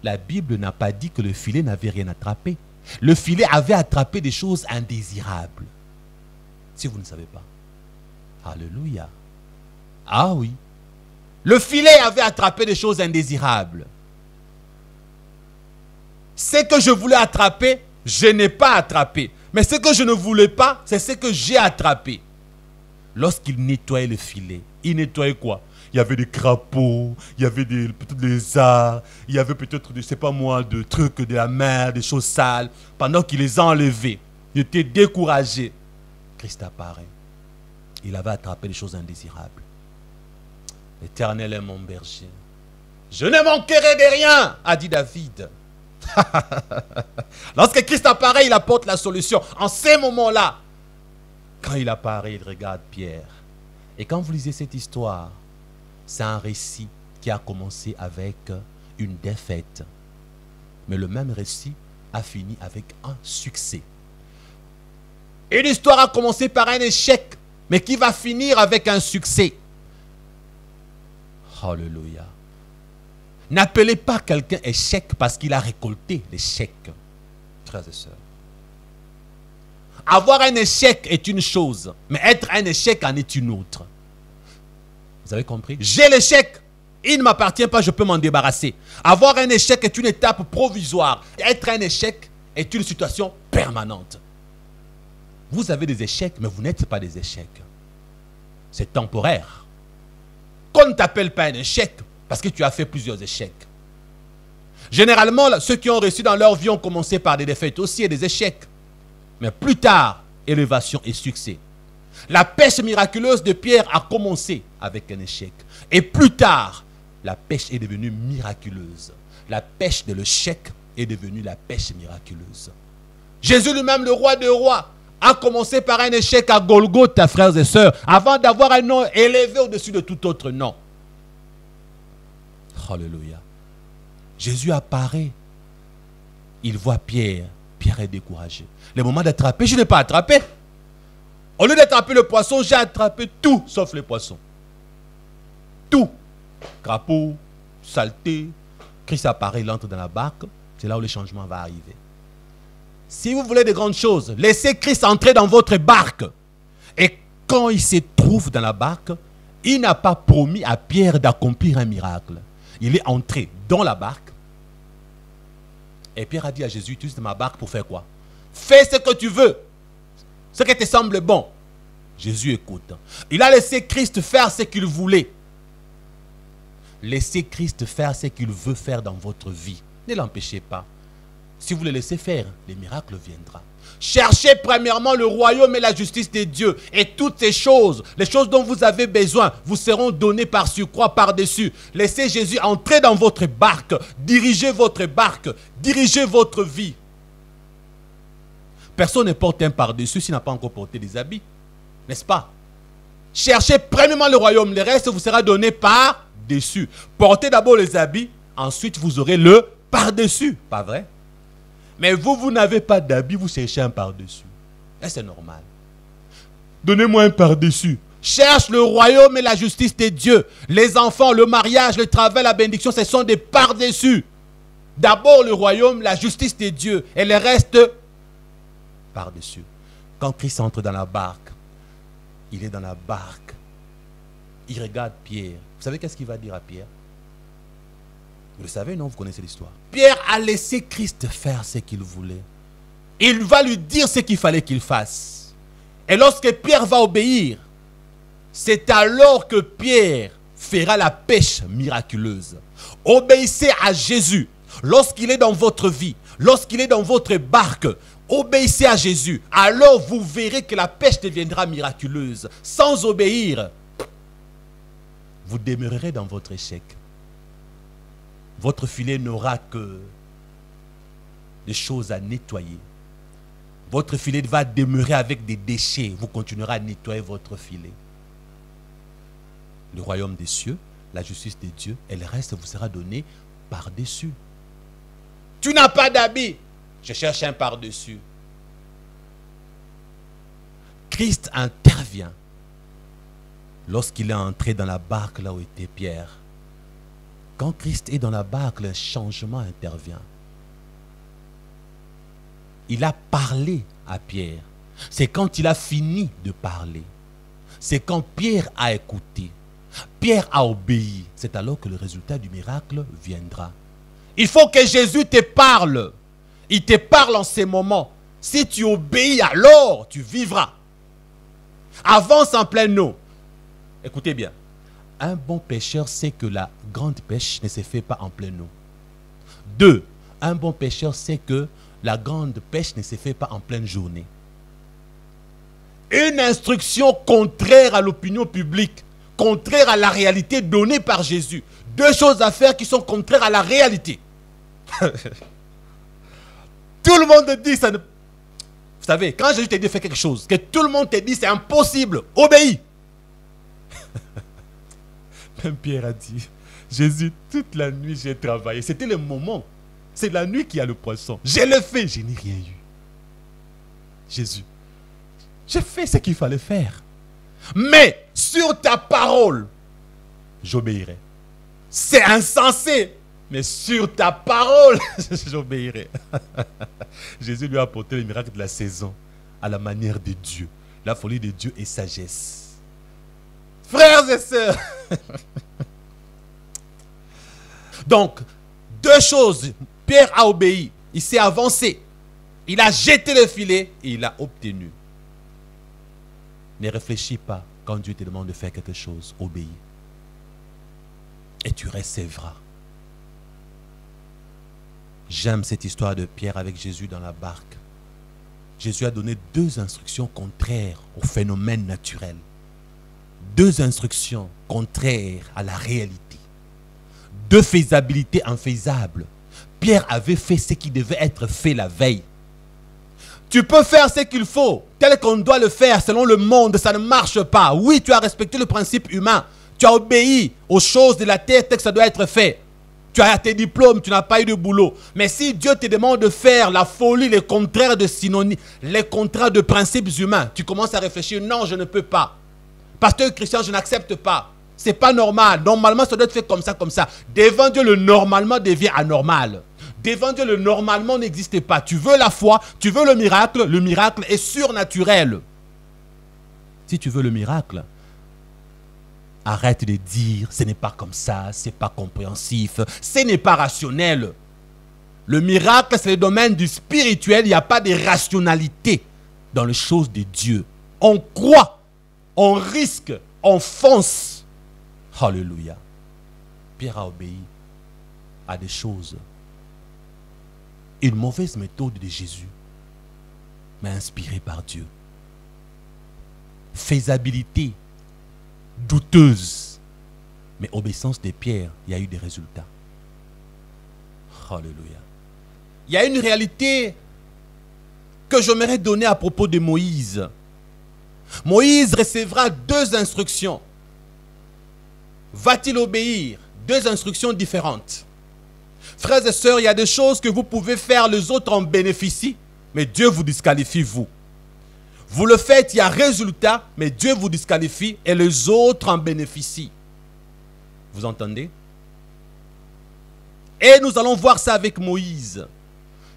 La Bible n'a pas dit que le filet n'avait rien attrapé. Le filet avait attrapé des choses indésirables. Si vous ne savez pas. Alléluia. Ah oui. Le filet avait attrapé des choses indésirables. Ce que je voulais attraper, je n'ai pas attrapé. Mais ce que je ne voulais pas, c'est ce que j'ai attrapé. Lorsqu'il nettoyait le filet, il nettoyait quoi? Il y avait des crapauds, il y avait peut-être des lézards, il y avait peut-être, je ne sais pas moi, des trucs de la mer, des choses sales. Pendant qu'il les a enlevés, il était découragé. Christ apparaît. Il avait attrapé des choses indésirables. L'Éternel est mon berger. Je ne manquerai de rien, a dit David. Lorsque Christ apparaît, il apporte la solution. En ces moments-là, quand il apparaît, il regarde Pierre. Et quand vous lisez cette histoire, c'est un récit qui a commencé avec une défaite. Mais le même récit a fini avec un succès. Et l'histoire a commencé par un échec, mais qui va finir avec un succès. Alléluia. N'appelez pas quelqu'un échec parce qu'il a récolté l'échec. Frères et sœurs. Avoir un échec est une chose, mais être un échec en est une autre. Vous avez compris? J'ai l'échec, il ne m'appartient pas, je peux m'en débarrasser. Avoir un échec est une étape provisoire. Être un échec est une situation permanente. Vous avez des échecs, mais vous n'êtes pas des échecs. C'est temporaire. Qu'on ne t'appelle pas un échec parce que tu as fait plusieurs échecs. Généralement, ceux qui ont réussi dans leur vie ont commencé par des défaites aussi et des échecs. Mais plus tard, élévation et succès. La pêche miraculeuse de Pierre a commencé avec un échec. Et plus tard, la pêche est devenue miraculeuse. La pêche de l'échec est devenue la pêche miraculeuse. Jésus lui-même, le roi des rois, a commencé par un échec à Golgotha, frères et sœurs, avant d'avoir un nom élevé au-dessus de tout autre nom. Alléluia. Jésus apparaît. Il voit Pierre. Pierre est découragé. Le moment d'attraper, je n'ai pas attrapé. Au lieu d'attraper le poisson, j'ai attrapé tout sauf le poisson. Tout. Crapaud, saleté. Christ apparaît, il entre dans la barque. C'est là où le changement va arriver. Si vous voulez de grandes choses, laissez Christ entrer dans votre barque. Et quand il se trouve dans la barque, il n'a pas promis à Pierre d'accomplir un miracle. Il est entré dans la barque. Et Pierre a dit à Jésus, tu es dans ma barque pour faire quoi? Fais ce que tu veux. Ce qui te semble bon. Jésus écoute. Il a laissé Christ faire ce qu'il voulait. Laissez Christ faire ce qu'il veut faire dans votre vie. Ne l'empêchez pas. Si vous le laissez faire, les miracles viendront. Cherchez premièrement le royaume et la justice de Dieu. Et toutes ces choses, les choses dont vous avez besoin, vous seront données par surcroît, par-dessus. Laissez Jésus entrer dans votre barque. Dirigez votre barque. Dirigez votre vie. Personne ne porte un par-dessus s'il n'a pas encore porté des habits. N'est-ce pas? Cherchez premièrement le royaume. Le reste vous sera donné par-dessus. Portez d'abord les habits. Ensuite, vous aurez le par-dessus. Pas vrai? Mais vous n'avez pas d'habit, vous cherchez un par-dessus. Et c'est normal. Donnez-moi un par-dessus. Cherche le royaume et la justice de Dieu. Les enfants, le mariage, le travail, la bénédiction, ce sont des par-dessus. D'abord le royaume, la justice de Dieu. Et le reste, par-dessus. Quand Christ entre dans la barque, il est dans la barque. Il regarde Pierre. Vous savez qu'est-ce qu'il va dire à Pierre? Vous le savez, non? Vous connaissez l'histoire. Pierre a laissé Christ faire ce qu'il voulait. Il va lui dire ce qu'il fallait qu'il fasse. Et lorsque Pierre va obéir, c'est alors que Pierre fera la pêche miraculeuse. Obéissez à Jésus. Lorsqu'il est dans votre vie, lorsqu'il est dans votre barque, obéissez à Jésus. Alors vous verrez que la pêche deviendra miraculeuse. Sans obéir, vous demeurerez dans votre échec. Votre filet n'aura que des choses à nettoyer. Votre filet va demeurer avec des déchets. Vous continuerez à nettoyer votre filet. Le royaume des cieux, la justice de Dieu, et le reste vous sera donné par-dessus. Tu n'as pas d'habit. Je cherche un par-dessus. Christ intervient lorsqu'il est entré dans la barque là où était Pierre. Quand Christ est dans la barque, le changement intervient. Il a parlé à Pierre. C'est quand il a fini de parler. C'est quand Pierre a écouté. Pierre a obéi. C'est alors que le résultat du miracle viendra. Il faut que Jésus te parle. Il te parle en ces moments. Si tu obéis, alors tu vivras. Avance en pleine eau. Écoutez bien. Un bon pêcheur sait que la grande pêche ne se fait pas en pleine eau. 2. Un bon pêcheur sait que la grande pêche ne se fait pas en pleine journée. Une instruction contraire à l'opinion publique, contraire à la réalité donnée par Jésus. 2 choses à faire qui sont contraires à la réalité. Tout le monde dit ça. Vous savez, quand Jésus te dit fais quelque chose, que tout le monde te dit c'est impossible, obéis. Même Pierre a dit, Jésus, toute la nuit j'ai travaillé. C'était le moment. C'est la nuit qui a le poisson. Je l'ai fait, je n'ai rien eu. Jésus, j'ai fait ce qu'il fallait faire. Mais sur ta parole, j'obéirai. C'est insensé. Mais sur ta parole, j'obéirai. Jésus lui a apporté le miracle de la saison à la manière de Dieu. La folie de Dieu et sagesse. Frères et sœurs. Donc, 2 choses. Pierre a obéi. Il s'est avancé. Il a jeté le filet et il a obtenu. Ne réfléchis pas quand Dieu te demande de faire quelque chose. Obéis. Et tu recevras. J'aime cette histoire de Pierre avec Jésus dans la barque. Jésus a donné 2 instructions contraires au phénomène naturel. 2 instructions contraires à la réalité. 2 faisabilités infaisables. Pierre avait fait ce qui devait être fait la veille. Tu peux faire ce qu'il faut, tel qu'on doit le faire selon le monde, ça ne marche pas. Oui, tu as respecté le principe humain. Tu as obéi aux choses de la terre tel que ça doit être fait. Tu as tes diplômes, tu n'as pas eu de boulot. Mais si Dieu te demande de faire la folie, les contraires de synonymes, les contraires de principes humains, tu commences à réfléchir, non, je ne peux pas. Pasteur Christian, je n'accepte pas. C'est pas normal. Normalement, ça doit être fait comme ça, comme ça. Devant Dieu, le normalement devient anormal. Devant Dieu, le normalement n'existe pas. Tu veux la foi, tu veux le miracle est surnaturel. Si tu veux le miracle, arrête de dire, ce n'est pas comme ça, ce n'est pas compréhensif, ce n'est pas rationnel. Le miracle, c'est le domaine du spirituel, il n'y a pas de rationalité dans les choses de Dieu. On croit, on risque, on fonce. Alléluia. Pierre a obéi à des choses. Une mauvaise méthode de Jésus, mais inspirée par Dieu. Faisabilité douteuse, mais obéissance de Pierre, il y a eu des résultats. Alléluia. Il y a une réalité que j'aimerais donner à propos de Moïse. Moïse recevra 2 instructions. Va-t-il obéir? 2 instructions différentes. Frères et sœurs, il y a des choses que vous pouvez faire, les autres en bénéficient, mais Dieu vous disqualifie, vous. Vous le faites, il y a résultat, mais Dieu vous disqualifie et les autres en bénéficient. Vous entendez? Et nous allons voir ça avec Moïse,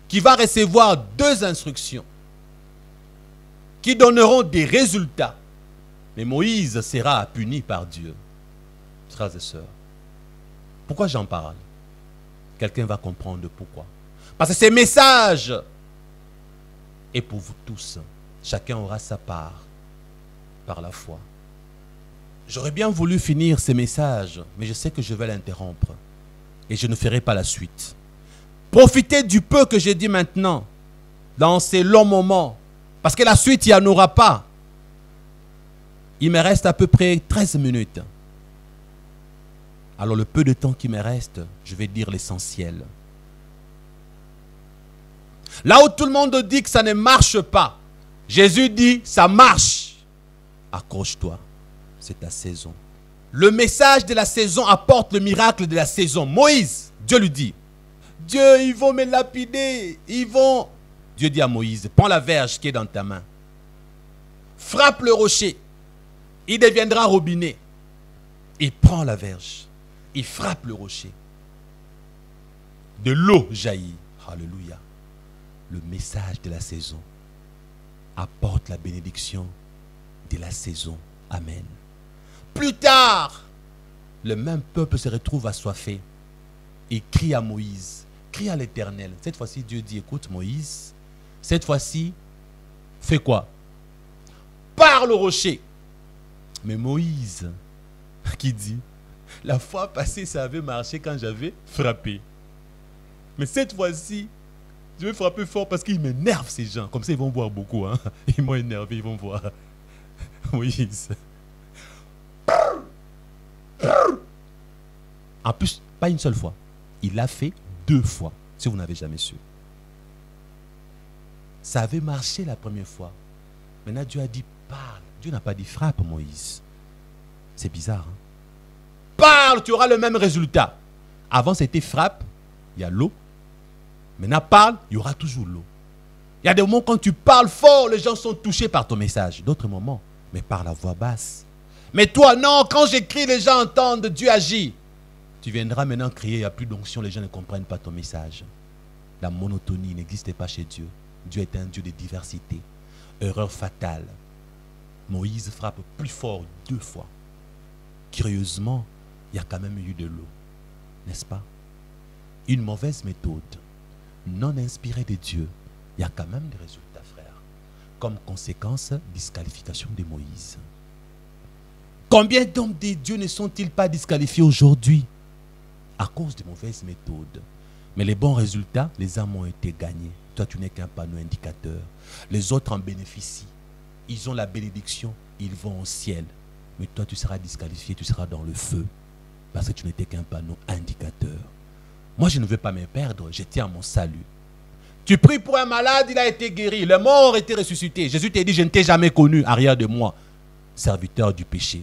qui va recevoir 2 instructions qui donneront des résultats. Mais Moïse sera puni par Dieu. Frères et sœurs, pourquoi j'en parle? Quelqu'un va comprendre pourquoi. Parce que ces messages est pour vous tous. Chacun aura sa part par la foi. J'aurais bien voulu finir ces messages, mais je sais que je vais l'interrompre. Et je ne ferai pas la suite. Profitez du peu que j'ai dit maintenant, dans ces longs moments. Parce que la suite, il n'y en aura pas. Il me reste à peu près 13 minutes. Alors le peu de temps qui me reste, je vais dire l'essentiel. Là où tout le monde dit que ça ne marche pas, Jésus dit, ça marche. Accroche-toi, c'est ta saison. Le message de la saison apporte le miracle de la saison. Moïse, Dieu lui dit, Dieu, ils vont me lapider, ils vont... Dieu dit à Moïse, prends la verge qui est dans ta main. Frappe le rocher, il deviendra robinet. Il prend la verge, il frappe le rocher. De l'eau jaillit. Alléluia. Le message de la saison apporte la bénédiction de la saison. Amen. Plus tard, le même peuple se retrouve assoiffé et crie à Moïse, crie à l'Éternel. Cette fois-ci, Dieu dit, écoute Moïse, cette fois-ci, fais quoi? Parle au rocher. Mais Moïse, qui dit, la fois passée, ça avait marché quand j'avais frappé. Mais cette fois-ci, je vais frapper fort parce qu'ils m'énervent, ces gens. Comme ça, ils vont voir beaucoup. Hein? Ils m'ont énervé, ils vont voir. Moïse. En plus, pas une seule fois. Il l'a fait 2 fois, si vous n'avez jamais su. Ça avait marché la première fois. Maintenant, Dieu a dit, parle. Dieu n'a pas dit, frappe, Moïse. C'est bizarre. Hein? Parle, tu auras le même résultat. Avant, c'était frappe, il y a l'eau. Maintenant, parle, il y aura toujours l'eau. Il y a des moments quand tu parles fort, les gens sont touchés par ton message. D'autres moments, mais parle à voix basse. Mais toi, non, quand j'écris, les gens entendent, Dieu agit. Tu viendras maintenant crier, il n'y a plus d'onction, les gens ne comprennent pas ton message. La monotonie n'existait pas chez Dieu. Dieu est un Dieu de diversité. Erreur fatale. Moïse frappe plus fort 2 fois. Curieusement, il y a quand même eu de l'eau. N'est-ce pas? Une mauvaise méthode, non inspirée de Dieu, il y a quand même des résultats, frère. Comme conséquence, disqualification de Moïse. Combien d'hommes de Dieu ne sont-ils pas disqualifiés aujourd'hui à cause de mauvaises méthodes? Mais les bons résultats, les âmes ont été gagnés. Toi, tu n'es qu'un panneau indicateur. Les autres en bénéficient. Ils ont la bénédiction, ils vont au ciel. Mais toi, tu seras disqualifié, tu seras dans le feu. Parce que tu n'étais qu'un panneau indicateur. Moi, je ne veux pas me perdre, je tiens à mon salut. Tu pries pour un malade, il a été guéri. Le mort a été ressuscité. Jésus t'a dit, je ne t'ai jamais connu, arrière de moi, serviteur du péché.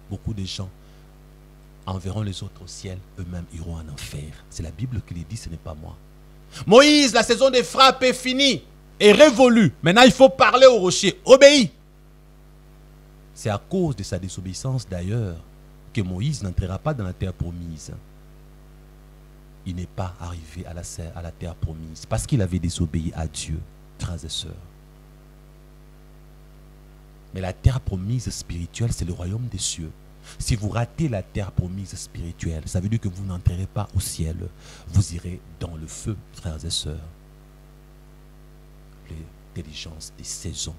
Beaucoup de gens enverront les autres au ciel, eux-mêmes iront en enfer. C'est la Bible qui le dit, ce n'est pas moi. Moïse, la saison des frappes est finie, est révolue. Maintenant, il faut parler au rocher. Obéis. C'est à cause de sa désobéissance d'ailleurs que Moïse n'entrera pas dans la terre promise. Il n'est pas arrivé à la terre promise parce qu'il avait désobéi à Dieu, frères et sœurs. Mais la terre promise spirituelle, c'est le royaume des cieux. Si vous ratez la terre promise spirituelle, ça veut dire que vous n'entrerez pas au ciel. Vous irez dans le feu, frères et sœurs. L'intelligence des saisons.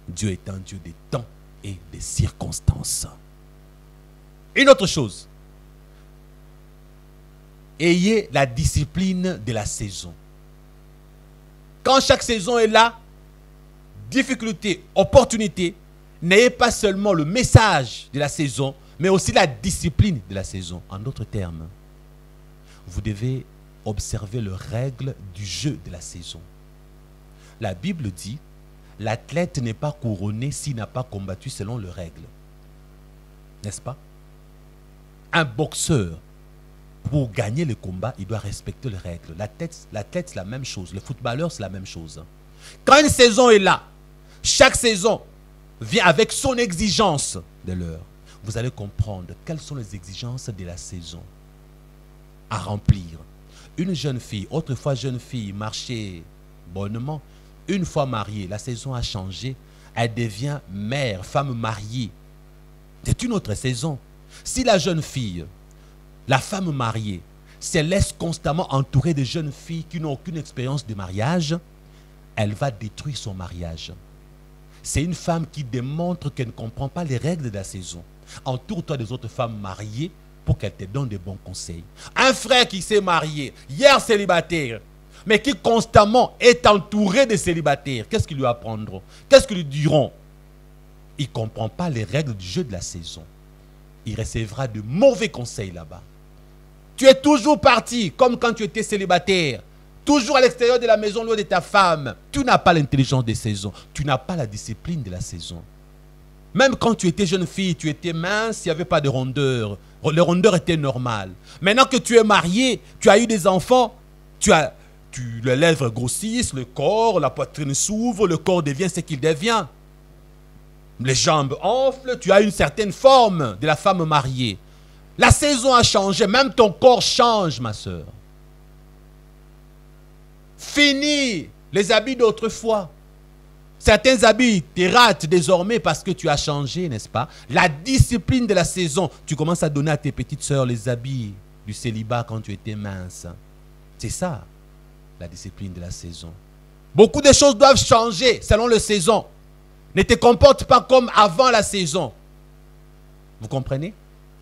Dieu est un Dieu des temps et des circonstances. Une autre chose. Ayez la discipline de la saison. Quand chaque saison est là, difficulté, opportunité, n'ayez pas seulement le message de la saison, mais aussi la discipline de la saison. En d'autres termes, vous devez observer les règles du jeu de la saison. La Bible dit, l'athlète n'est pas couronné s'il n'a pas combattu selon les règles. N'est-ce pas? Un boxeur, pour gagner le combat, il doit respecter les règles. L'athlète, c'est la même chose. Le footballeur, c'est la même chose. Quand une saison est là, chaque saison vient avec son exigence de l'heure. Vous allez comprendre quelles sont les exigences de la saison à remplir. Une jeune fille, autrefois jeune fille, marchait bonnement. Une fois mariée, la saison a changé. Elle devient mère, femme mariée. C'est une autre saison. Si la jeune fille, la femme mariée, se laisse constamment entourer de jeunes filles qui n'ont aucune expérience de mariage, elle va détruire son mariage. C'est une femme qui démontre qu'elle ne comprend pas les règles de la saison. Entoure-toi des autres femmes mariées pour qu'elles te donnent des bons conseils. Un frère qui s'est marié, hier célibataire, mais qui constamment est entouré de célibataires, qu'est-ce qu'ils lui apprendront? Qu'est-ce qu'ils lui diront? Il ne comprend pas les règles du jeu de la saison. Il recevra de mauvais conseils là-bas. Tu es toujours parti, comme quand tu étais célibataire. Toujours à l'extérieur de la maison, loin de ta femme. Tu n'as pas l'intelligence des saisons. Tu n'as pas la discipline de la saison. Même quand tu étais jeune fille, tu étais mince, il n'y avait pas de rondeur. Les rondeurs étaient normales. Maintenant que tu es marié, tu as eu des enfants, les lèvres grossissent, le corps, la poitrine s'ouvre, le corps devient ce qu'il devient. Les jambes enflent, tu as une certaine forme de la femme mariée. La saison a changé, même ton corps change, ma soeur. Fini les habits d'autrefois. Certains habits te ratent désormais parce que tu as changé, n'est-ce pas? La discipline de la saison. Tu commences à donner à tes petites sœurs les habits du célibat quand tu étais mince. C'est ça, la discipline de la saison. Beaucoup de choses doivent changer selon la saison. Ne te comporte pas comme avant la saison. Vous comprenez?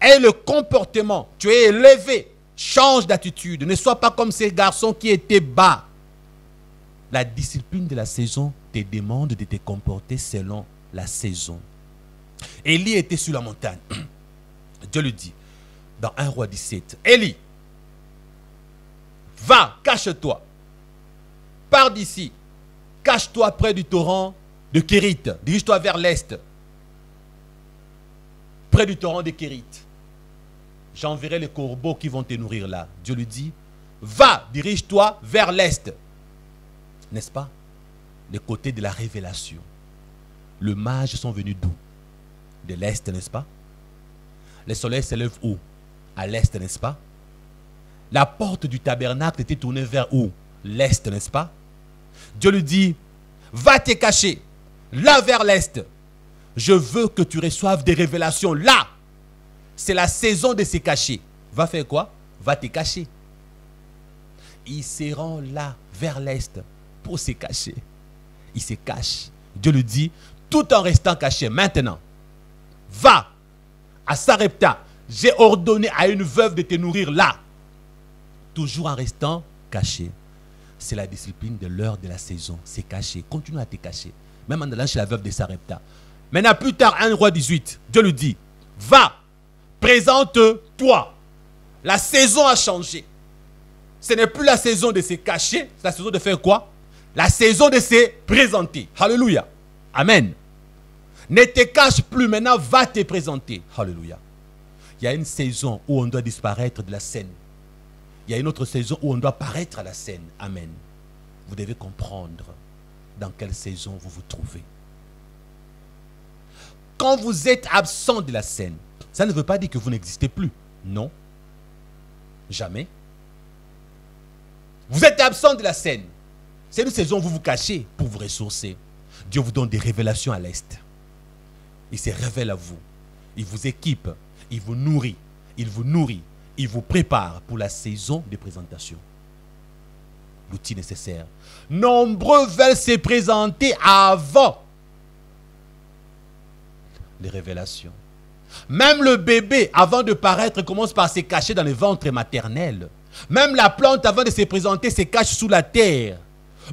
Et le comportement, tu es élevé, change d'attitude. Ne sois pas comme ces garçons qui étaient bas. La discipline de la saison te demande de te comporter selon la saison. Élie était sur la montagne. Dieu lui dit, dans 1 Roi 17, Élie, va, cache-toi. Pars d'ici. Cache-toi près du torrent de Kérit. Dirige-toi vers l'est. Près du torrent de Kérit. J'enverrai les corbeaux qui vont te nourrir là. Dieu lui dit, va, dirige-toi vers l'est. N'est-ce pas? Le côté de la révélation. Les mages sont venus d'où? De l'est, n'est-ce pas? Le soleil se lève où? À l'est, n'est-ce pas? La porte du tabernacle était tournée vers où? L'est, n'est-ce pas? Dieu lui dit, va te cacher, là vers l'est. Je veux que tu reçoives des révélations là. C'est la saison de se cacher. Va faire quoi? Va te cacher. Ils seront là, vers l'est, pour se cacher. Ils se cachent. Dieu lui dit, tout en restant caché, maintenant, va à Sarepta. J'ai ordonné à une veuve de te nourrir là. Toujours en restant caché. C'est la discipline de l'heure de la saison. C'est caché. Continue à te cacher. Même en allant chez la veuve de Sarepta. Maintenant, plus tard, 1 Roi 18, Dieu lui dit, va, présente-toi. La saison a changé. Ce n'est plus la saison de se cacher, c'est la saison de faire quoi? La saison de se présenter. Alléluia. Amen. Ne te cache plus, maintenant va te présenter. Alléluia. Il y a une saison où on doit disparaître de la scène. Il y a une autre saison où on doit paraître à la scène. Amen. Vous devez comprendre dans quelle saison vous vous trouvez. Quand vous êtes absent de la scène, ça ne veut pas dire que vous n'existez plus. Non. Jamais. Vous êtes absent de la scène. C'est une saison où vous vous cachez pour vous ressourcer. Dieu vous donne des révélations à l'Est. Il se révèle à vous. Il vous équipe. Il vous nourrit. Il vous nourrit. Il vous prépare pour la saison de présentation. L'outil nécessaire. Nombreux veulent se présenter avant les révélations. Même le bébé, avant de paraître, commence par se cacher dans le ventre maternel. Même la plante, avant de se présenter, se cache sous la terre.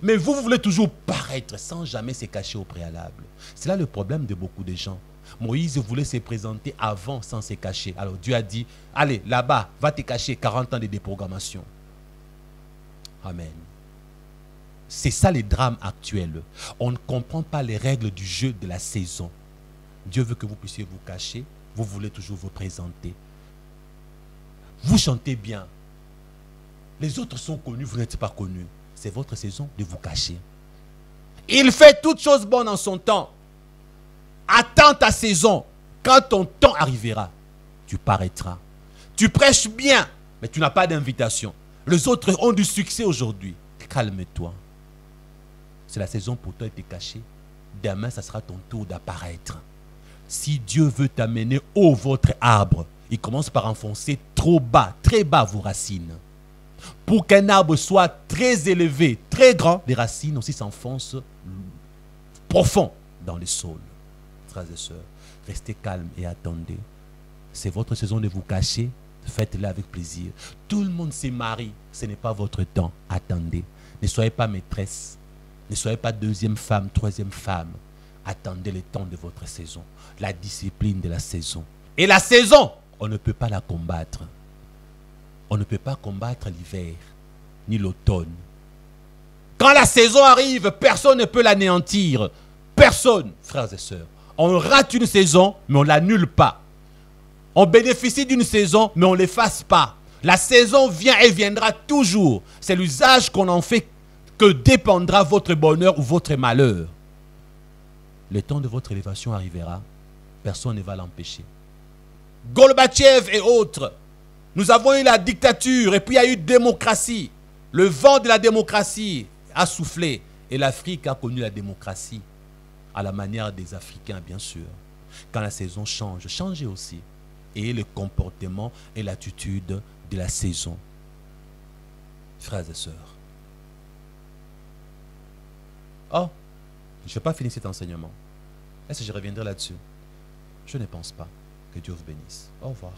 Mais vous voulez toujours paraître sans jamais se cacher au préalable. C'est là le problème de beaucoup de gens. Moïse voulait se présenter avant sans se cacher. Alors Dieu a dit, allez, là-bas, va te cacher, 40 ans de déprogrammation. Amen. C'est ça les drames actuels. On ne comprend pas les règles du jeu de la saison. Dieu veut que vous puissiez vous cacher. Vous voulez toujours vous présenter. Vous chantez bien. Les autres sont connus, vous n'êtes pas connus. C'est votre saison de vous cacher. Il fait toutes choses bonnes en son temps. Attends ta saison. Quand ton temps arrivera, tu paraîtras. Tu prêches bien, mais tu n'as pas d'invitation. Les autres ont du succès aujourd'hui. Calme-toi. C'est la saison pour toi de te cacher. Demain, ça sera ton tour d'apparaître. Si Dieu veut t'amener haut votre arbre, il commence par enfoncer trop bas, très bas vos racines. Pour qu'un arbre soit très élevé, très grand, les racines aussi s'enfoncent profond dans le sol. Frères et sœurs, restez calmes et attendez. C'est votre saison de vous cacher, faites-le avec plaisir. Tout le monde se marie, ce n'est pas votre temps. Attendez. Ne soyez pas maîtresse, ne soyez pas deuxième femme, troisième femme. Attendez le temps de votre saison, la discipline de la saison. Et la saison, on ne peut pas la combattre. On ne peut pas combattre l'hiver, ni l'automne. Quand la saison arrive, personne ne peut l'anéantir. Personne, frères et sœurs. On rate une saison, mais on ne l'annule pas. On bénéficie d'une saison, mais on ne l'efface pas. La saison vient et viendra toujours. C'est l'usage qu'on en fait que dépendra votre bonheur ou votre malheur. Le temps de votre élévation arrivera. Personne ne va l'empêcher. Gorbatchev et autres. Nous avons eu la dictature et puis il y a eu démocratie. Le vent de la démocratie a soufflé et l'Afrique a connu la démocratie à la manière des Africains, bien sûr. Quand la saison change, changez aussi. Et le comportement et l'attitude de la saison. Frères et sœurs. Oh, je n'ai pas fini cet enseignement. Est-ce que je reviendrai là-dessus? Je ne pense pas. Que Dieu vous bénisse. Au revoir.